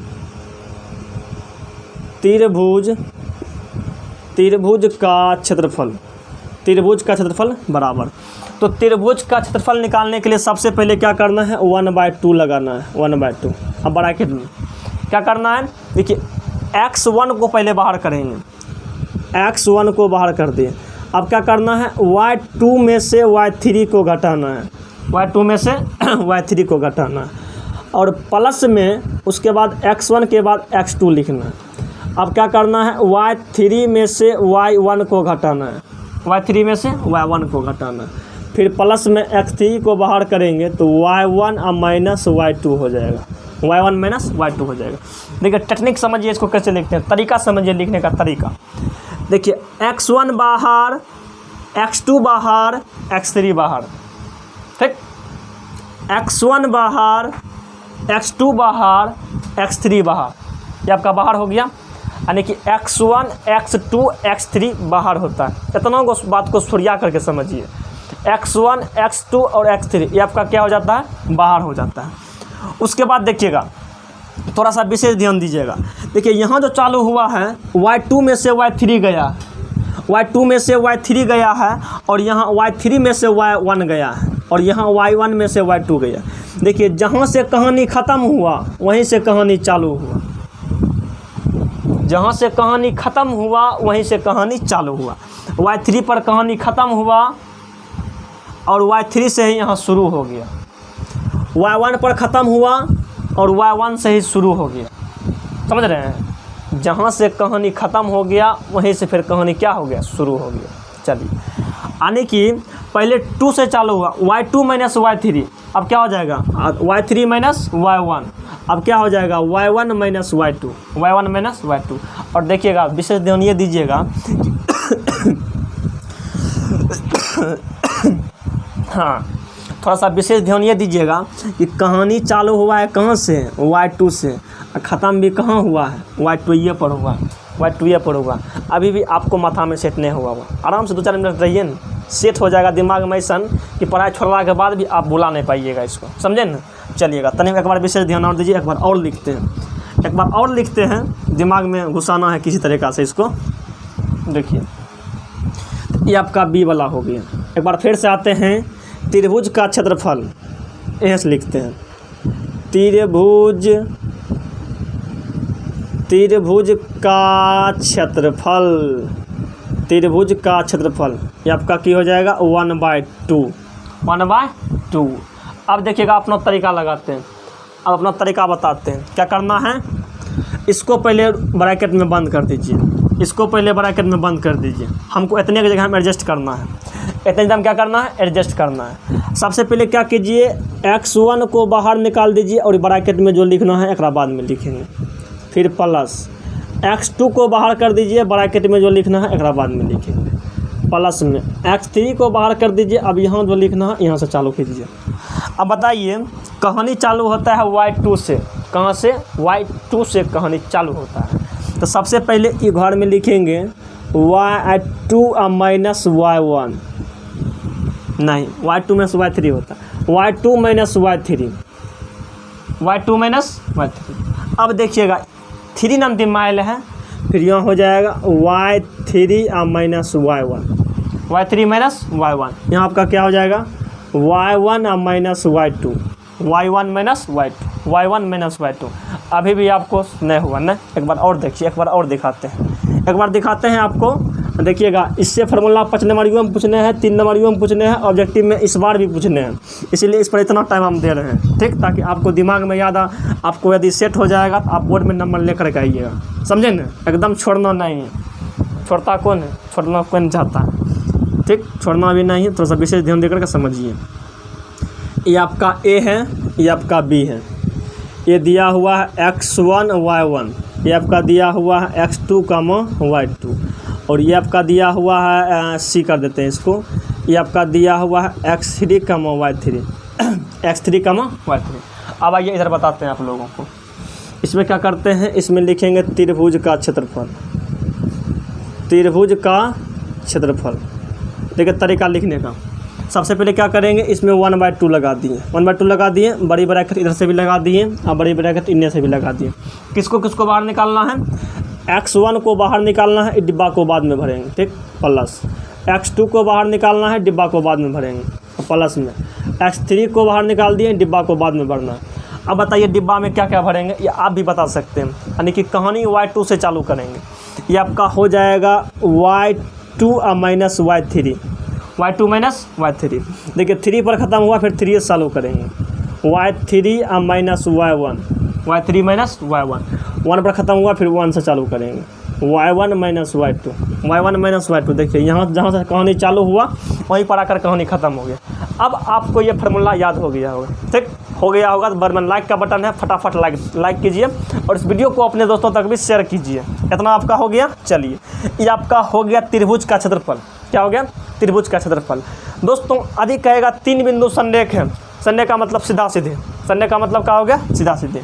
त्रिभुज का क्षेत्रफल, त्रिभुज का क्षेत्रफल बराबर। तो त्रिभुज का क्षेत्रफल निकालने के लिए सबसे पहले क्या करना है, 1/2 लगाना है, 1/2। अब ब्रैकेट में क्या करना है, देखिए x1 को पहले बाहर करेंगे, x1 को बाहर कर दिए। अब क्या करना है, y2 में से y3 को घटाना है, y2 में से y3 को घटाना है, और प्लस में उसके बाद x1 के बाद x2 लिखना है। अब क्या करना है, y3 में से y1 को घटाना है, y3 में से y1 को घटाना है, फिर प्लस में x3 को बाहर करेंगे तो y1 और माइनस y2 हो जाएगा, y1 माइनस y2 हो जाएगा। देखिए टेक्निक समझिए, इसको कैसे लिखते हैं, तरीका समझिए लिखने का तरीका। देखिए x1 बाहर, x2 बाहर, x3 बाहर, ठीक, x1 बाहर, x2 बाहर, x3 बाहर, ये आपका बाहर हो गया, यानी कि x1, x2, x3 बाहर होता है। इतना बात को सुरिया करके समझिए, x1, x2 और x3 ये आपका क्या हो जाता है, बाहर हो जाता है। उसके बाद देखिएगा, थोड़ा सा विशेष ध्यान दीजिएगा। देखिए यहाँ जो चालू हुआ है y2 में से y3 गया, y2 में से y3 गया है, और यहाँ y3 में से y1 गया है, और यहाँ y1 में से y2 गया। देखिए जहाँ से कहानी ख़त्म हुआ वहीं से कहानी चालू हुआ, जहाँ से कहानी ख़त्म हुआ वहीं से कहानी चालू हुआ। y3 पर कहानी ख़त्म हुआ और y3 से ही यहाँ शुरू हो गया, y1 पर ख़त्म हुआ और y1 से ही शुरू हो गया। समझ रहे हैं, जहाँ से कहानी ख़त्म हो गया वहीं से फिर कहानी क्या हो गया, शुरू हो गया। चलिए, यानी कि पहले 2 से चालू हुआ, y2 माइनस y3, अब क्या हो जाएगा, y3 माइनस y1, अब क्या हो जाएगा, y1 minus y2, y1 minus y2। और देखिएगा विशेष ध्यान ये दीजिएगा हाँ, थोड़ा सा विशेष ध्यान ये दीजिएगा कि कहानी चालू हुआ है कहाँ से, y2 से, और ख़त्म भी कहाँ हुआ है, y2 ये पर हुआ, y2 ये पर हुआ। अभी भी आपको माथा में सेट नहीं हुआ, आराम से 2-4 मिनट रहिए ना, सेट हो जाएगा दिमाग में ऐसा कि पढ़ाई छोड़ने के बाद भी आप भुला नहीं पाइएगा इसको, समझे ना। चलिएगा तनिक एक बार विशेष ध्यान और दीजिए, एक बार और लिखते हैं, एक बार और लिखते हैं, दिमाग में घुसाना है किसी तरीक़ा से इसको। देखिए ये आपका बी वाला हो गया। एक बार फिर से आते हैं, त्रिभुज का क्षेत्रफल, ऐसे लिखते हैं, त्रिभुज का क्षेत्रफल, त्रिभुज का क्षेत्रफल ये आपका क्या हो जाएगा, 1/2, 1/2। अब देखिएगा अपना तरीका लगाते हैं, अब अपना तरीका बताते हैं। क्या करना है, इसको पहले ब्रैकेट में बंद कर दीजिए, इसको पहले ब्रैकेट में बंद कर दीजिए। हमको इतने की जगह हम एडजस्ट करना है, इतने जगह क्या करना है, एडजस्ट करना है। सबसे पहले क्या कीजिए, x1 को बाहर निकाल दीजिए और ब्रैकेट में जो लिखना है एक बाद में लिखेंगे, फिर प्लस x2 को बाहर कर दीजिए, ब्रैकेट में जो लिखना है एक बाद में लिखेंगे, प्लस में x3 को बाहर कर दीजिए। अब यहाँ जो लिखना है यहाँ से चालू कीजिए। अब बताइए कहानी चालू होता है y2 से, कहाँ से, y2 से कहानी चालू होता है। तो सबसे पहले ये घर में लिखेंगे y2 माइनस y1, नहीं y2 माइनस y3 होता है, y2 minus y3, y2 minus y3। अब देखिएगा 3 अंतिम माइल है, फिर यहाँ हो जाएगा y3 minus y1, y3 minus y1, यहाँ आपका क्या हो जाएगा, y1 minus y2, y1 minus y2, y1 minus y2। अभी भी आपको नहीं हुआ ना, एक बार और देखिए, एक बार और दिखाते हैं, एक बार दिखाते हैं आपको। देखिएगा इससे फार्मूला 5 नंबरियों में पूछने हैं, 3 नंबरियों में पूछने हैं, ऑब्जेक्टिव में इस बार भी पूछने हैं, इसीलिए इस पर इतना टाइम हम दे रहे हैं, ठीक, ताकि आपको दिमाग में याद आ, आपको यदि सेट हो जाएगा तो आप बोर्ड में नंबर लेकर के आइएगा, समझे ना। एकदम छोड़ना नहीं है, छोड़ता कौन है, छोड़ना कौन नहीं चाहता है, ठीक, छोड़ना भी नहीं है। थोड़ा सा विशेष ध्यान देकर के समझिए। ये आपका ए है, ये आपका बी है, ये दिया हुआ है x1 y1, ये आपका दिया हुआ है x2 y2, और ये आपका दिया हुआ है सी कर देते हैं इसको, ये आपका दिया हुआ है x3 y3, x3 y3। अब आइए इधर बताते हैं आप लोगों को, इसमें क्या करते हैं, इसमें लिखेंगे त्रिभुज का क्षेत्रफल, त्रिभुज का क्षेत्रफल। देखिए तरीका लिखने का, सबसे पहले क्या करेंगे, इसमें 1/2 लगा दिए, 1/2 लगा दिए, बड़ी ब्रैकेट इधर से भी लगा दिए और बड़ी ब्रैकेट इन्हें से भी लगा दिए। किसको किसको बाहर निकालना है, x1 को बाहर निकालना है, डिब्बा को बाद में भरेंगे, ठीक, प्लस x2 को बाहर निकालना है, डिब्बा को बाद में भरेंगे, प्लस में x3 को बाहर निकाल दिए, डिब्बा को बाद में भरना है। अब बताइए डिब्बा में क्या क्या भरेंगे, ये आप भी बता सकते हैं, यानी कि कहानी y2 से चालू करेंगे। ये आपका हो जाएगा y2 minus y3, y2 minus y3। देखिए 3 पर ख़त्म हुआ, फिर 3 से चालू करेंगे, y3 minus y1, y3 minus y1, 1 पर ख़त्म हुआ, फिर 1 से चालू करेंगे, y1 minus y2, y1 minus y2। देखिए यहाँ जहाँ से कहानी चालू हुआ वहीं पर आकर कहानी ख़त्म हो गया। अब आपको ये फार्मूला याद हो गया होगा, ठीक हो गया होगा तो बर्मन लाइक का बटन है, फटाफट लाइक कीजिए और इस वीडियो को अपने दोस्तों तक भी शेयर कीजिए। इतना आपका हो गया। चलिए ये आपका हो गया त्रिभुज का क्षेत्रफल। क्या हो गया? त्रिभुज का क्षेत्रफल। दोस्तों अधिक कहेगा 3 बिंदु संरेख है। संरेख का मतलब सीधा सीधे, संरेख का मतलब क्या हो गया? सीधा सीधे।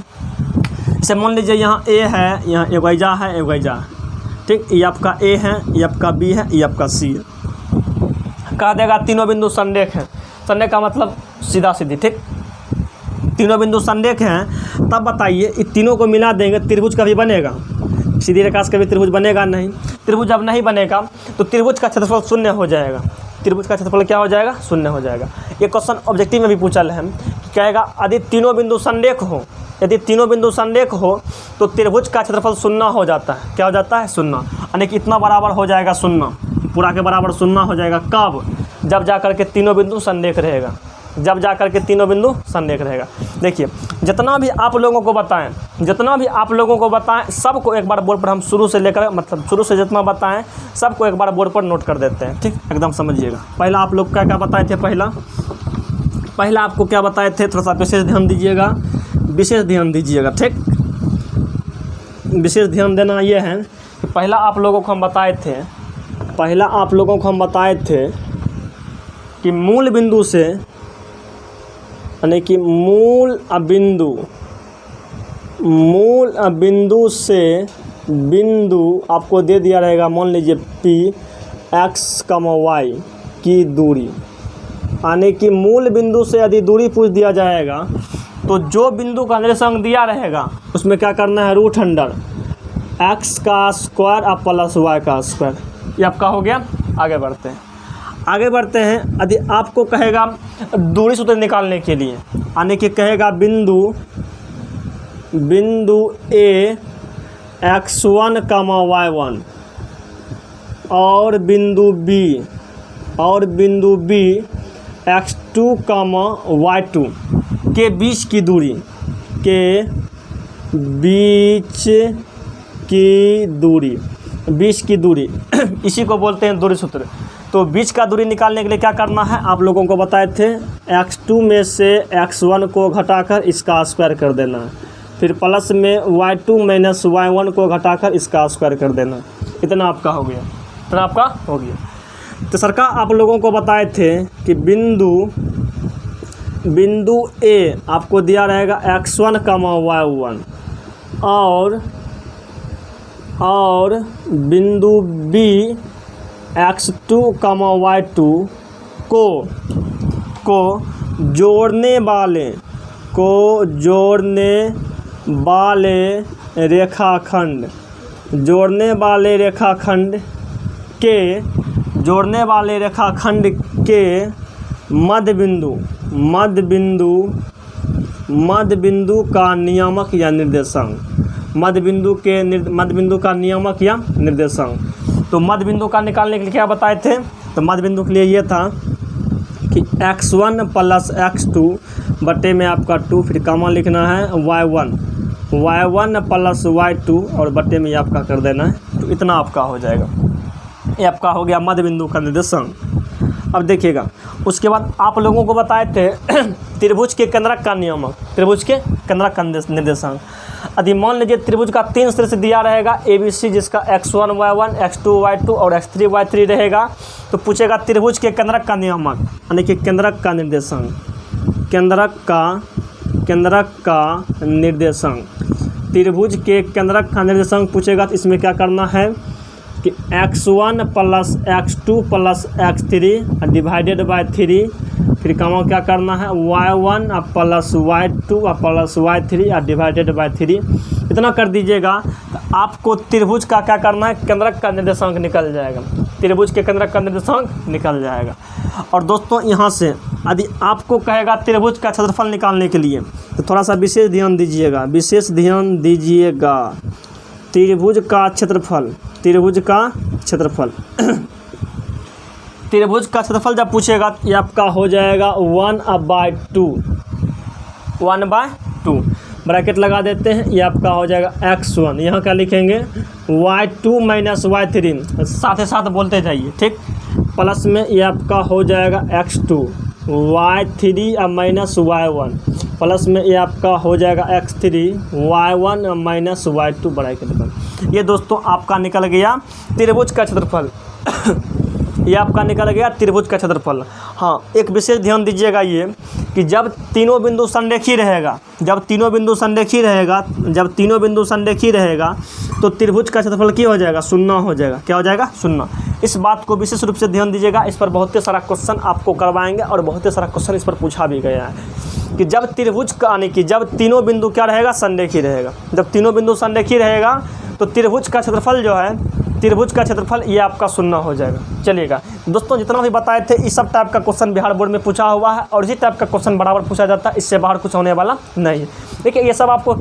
इसे मान लीजिए यहाँ ए है, यहाँ एक वैजा है, एक वैजा है, ठीक। ये आपका ए है, ये आपका बी है, ये आपका सी है। कह देगा तीनों बिंदु संरेख है। संरेख का मतलब सीधा सीधी, ठीक। तीनों बिंदु संरेख हैं, तब बताइए इन तीनों को मिला देंगे त्रिभुज कभी बनेगा? सीधी रेखा से कभी त्रिभुज बनेगा नहीं। त्रिभुज जब नहीं बनेगा तो त्रिभुज का क्षेत्रफल शून्य हो जाएगा। त्रिभुज का क्षेत्रफल क्या हो जाएगा? शून्य हो जाएगा। ये क्वेश्चन ऑब्जेक्टिव में भी पूछा है, कहेगा यदि तीनों बिंदु संरेख हो, यदि तीनों बिंदु संरेख हो तो त्रिभुज का क्षेत्रफल शून्य हो जाता है। क्या हो जाता है? शून्य। यानी कि इतना बराबर हो जाएगा शून्य, पूरा के बराबर शून्य हो जाएगा। कब? जब जाकर के तीनों बिंदु संरेख रहेगा, जब जाकर के तीनों बिंदु संरेख रहेगा। देखिए जितना भी आप लोगों को बताएं, जितना भी आप लोगों को बताएं सबको एक बार बोर्ड पर हम शुरू से लेकर, मतलब शुरू से जितना बताएं सबको एक बार बोर्ड पर नोट कर देते हैं, ठीक। एकदम समझिएगा। पहला आप लोग क्या क्या बताए थे? पहला आपको क्या बताए थे? थोड़ा सा विशेष ध्यान दीजिएगा, विशेष ध्यान दीजिएगा, ठीक। विशेष ध्यान देना ये है कि पहला आप लोगों को हम बताए थे, पहला आप लोगों को हम बताए थे कि मूल बिंदु से, यानी कि मूल बिंदु से बिंदु आपको दे दिया रहेगा, मान लीजिए P x, y की दूरी, यानी कि मूल बिंदु से यदि दूरी पूछ दिया जाएगा तो जो बिंदु का निर्देशांक दिया रहेगा उसमें क्या करना है? रूट अंडर x का स्क्वायर और प्लस y का स्क्वायर। ये आपका हो गया। आगे बढ़ते हैं, आगे बढ़ते हैं। यदि आपको कहेगा दूरी सूत्र निकालने के लिए, यानी कि कहेगा बिंदु A x1, y1 और बिंदु B x2, y2 के बीच की दूरी, बीच की दूरी इसी को बोलते हैं दूरी सूत्र। तो बीच का दूरी निकालने के लिए क्या करना है? आप लोगों को बताए थे x2 में से x1 को घटाकर इसका स्क्वायर कर देना, फिर प्लस में y2 माइनस y1 को घटाकर इसका स्क्वायर कर देना। इतना आपका हो गया, इतना आपका हो गया। तो सरकार आप लोगों को बताए थे कि बिंदु A आपको दिया रहेगा x1, y1 और बिंदु B x2, y2 को जोड़ने वाले रेखाखंड के मध्य बिंदु का नियामक या निर्देशांक, मध्य बिंदु का नियामक या निर्देशांक। तो मध्य बिंदु का निकालने के लिए क्या बताए थे? तो मध्य बिंदु के लिए ये था कि x1 प्लस x2 बटे में आपका 2, फिर कामा लिखना है y1 प्लस y2 और बटे में आपका कर देना है। तो इतना आपका हो जाएगा। ये आपका हो गया मध्य बिंदु का निर्देशांक। अब देखिएगा उसके बाद आप लोगों को बताए थे त्रिभुज के केंद्रक का नियामक, त्रिभुज के केंद्रक का निर्देशांक। यदि मान लीजिए त्रिभुज का 3 शीर्ष दिया रहेगा ABC, जिसका x1 y1 x2 y2 और x3 y3 रहेगा, तो पूछेगा त्रिभुज के केंद्रक का नियामक, यानी कि केंद्रक का निर्देशांक, केंद्रक का निर्देशांक। त्रिभुज के केंद्रक का निर्देशांक पूछेगा तो इसमें क्या करना है कि x1 plus x2 plus x3 divided by 3, फिर कामा क्या करना है y1 plus y2 plus y3 divided by 3। इतना कर दीजिएगा तो आपको त्रिभुज का क्या करना है? केंद्रक का निर्देशांक निकल जाएगा, त्रिभुज के केंद्रक का निर्देशांक निकल जाएगा। और दोस्तों यहाँ से यदि आपको कहेगा त्रिभुज का क्षेत्रफल निकालने के लिए तो थोड़ा सा विशेष ध्यान दीजिएगा, त्रिभुज का क्षेत्रफल त्रिभुज का क्षेत्रफल जब पूछेगा तो ये आपका हो जाएगा 1/2, 1/2 ब्रैकेट लगा देते हैं। ये आपका हो जाएगा x1, यहाँ क्या लिखेंगे y2 माइनस y3, साथ ही साथ बोलते जाइए, ठीक। प्लस में ये आपका हो जाएगा x2 y3 minus y1, plus में ये आपका हो जाएगा x3 y1 minus y2 bracket बंद। ये दोस्तों आपका निकल गया त्रिभुज का क्षेत्रफल। ये आपका निकल गया त्रिभुज का क्षेत्रफल। हाँ, एक विशेष ध्यान दीजिएगा ये कि जब तीनों बिंदु संरेखी रहेगा, जब तीनों बिंदु संरेखी रहेगा तो त्रिभुज का क्षेत्रफल क्या हो जाएगा, 0 हो जाएगा। क्या हो जाएगा, 0। इस बात को विशेष रूप से ध्यान दीजिएगा, इस पर बहुत ही सारा क्वेश्चन आपको करवाएंगे और बहुत ही सारा क्वेश्चन इस पर पूछा भी गया है कि जब त्रिभुज का यानी कि जब तीनों बिंदु क्या रहेगा, संरेखी रहेगा। जब तीनों बिंदु संरेखी रहेगा तो त्रिभुज का क्षेत्रफल जो है, त्रिभुज का क्षेत्रफल ये आपका 0 हो जाएगा। चलिएगा दोस्तों, जितना भी बताए थे इस सब टाइप का क्वेश्चन बिहार बोर्ड में पूछा हुआ है और इसी टाइप का क्वेश्चन बराबर पूछा जाता है, इससे बाहर कुछ होने वाला नहीं है। देखिए ये सब आपको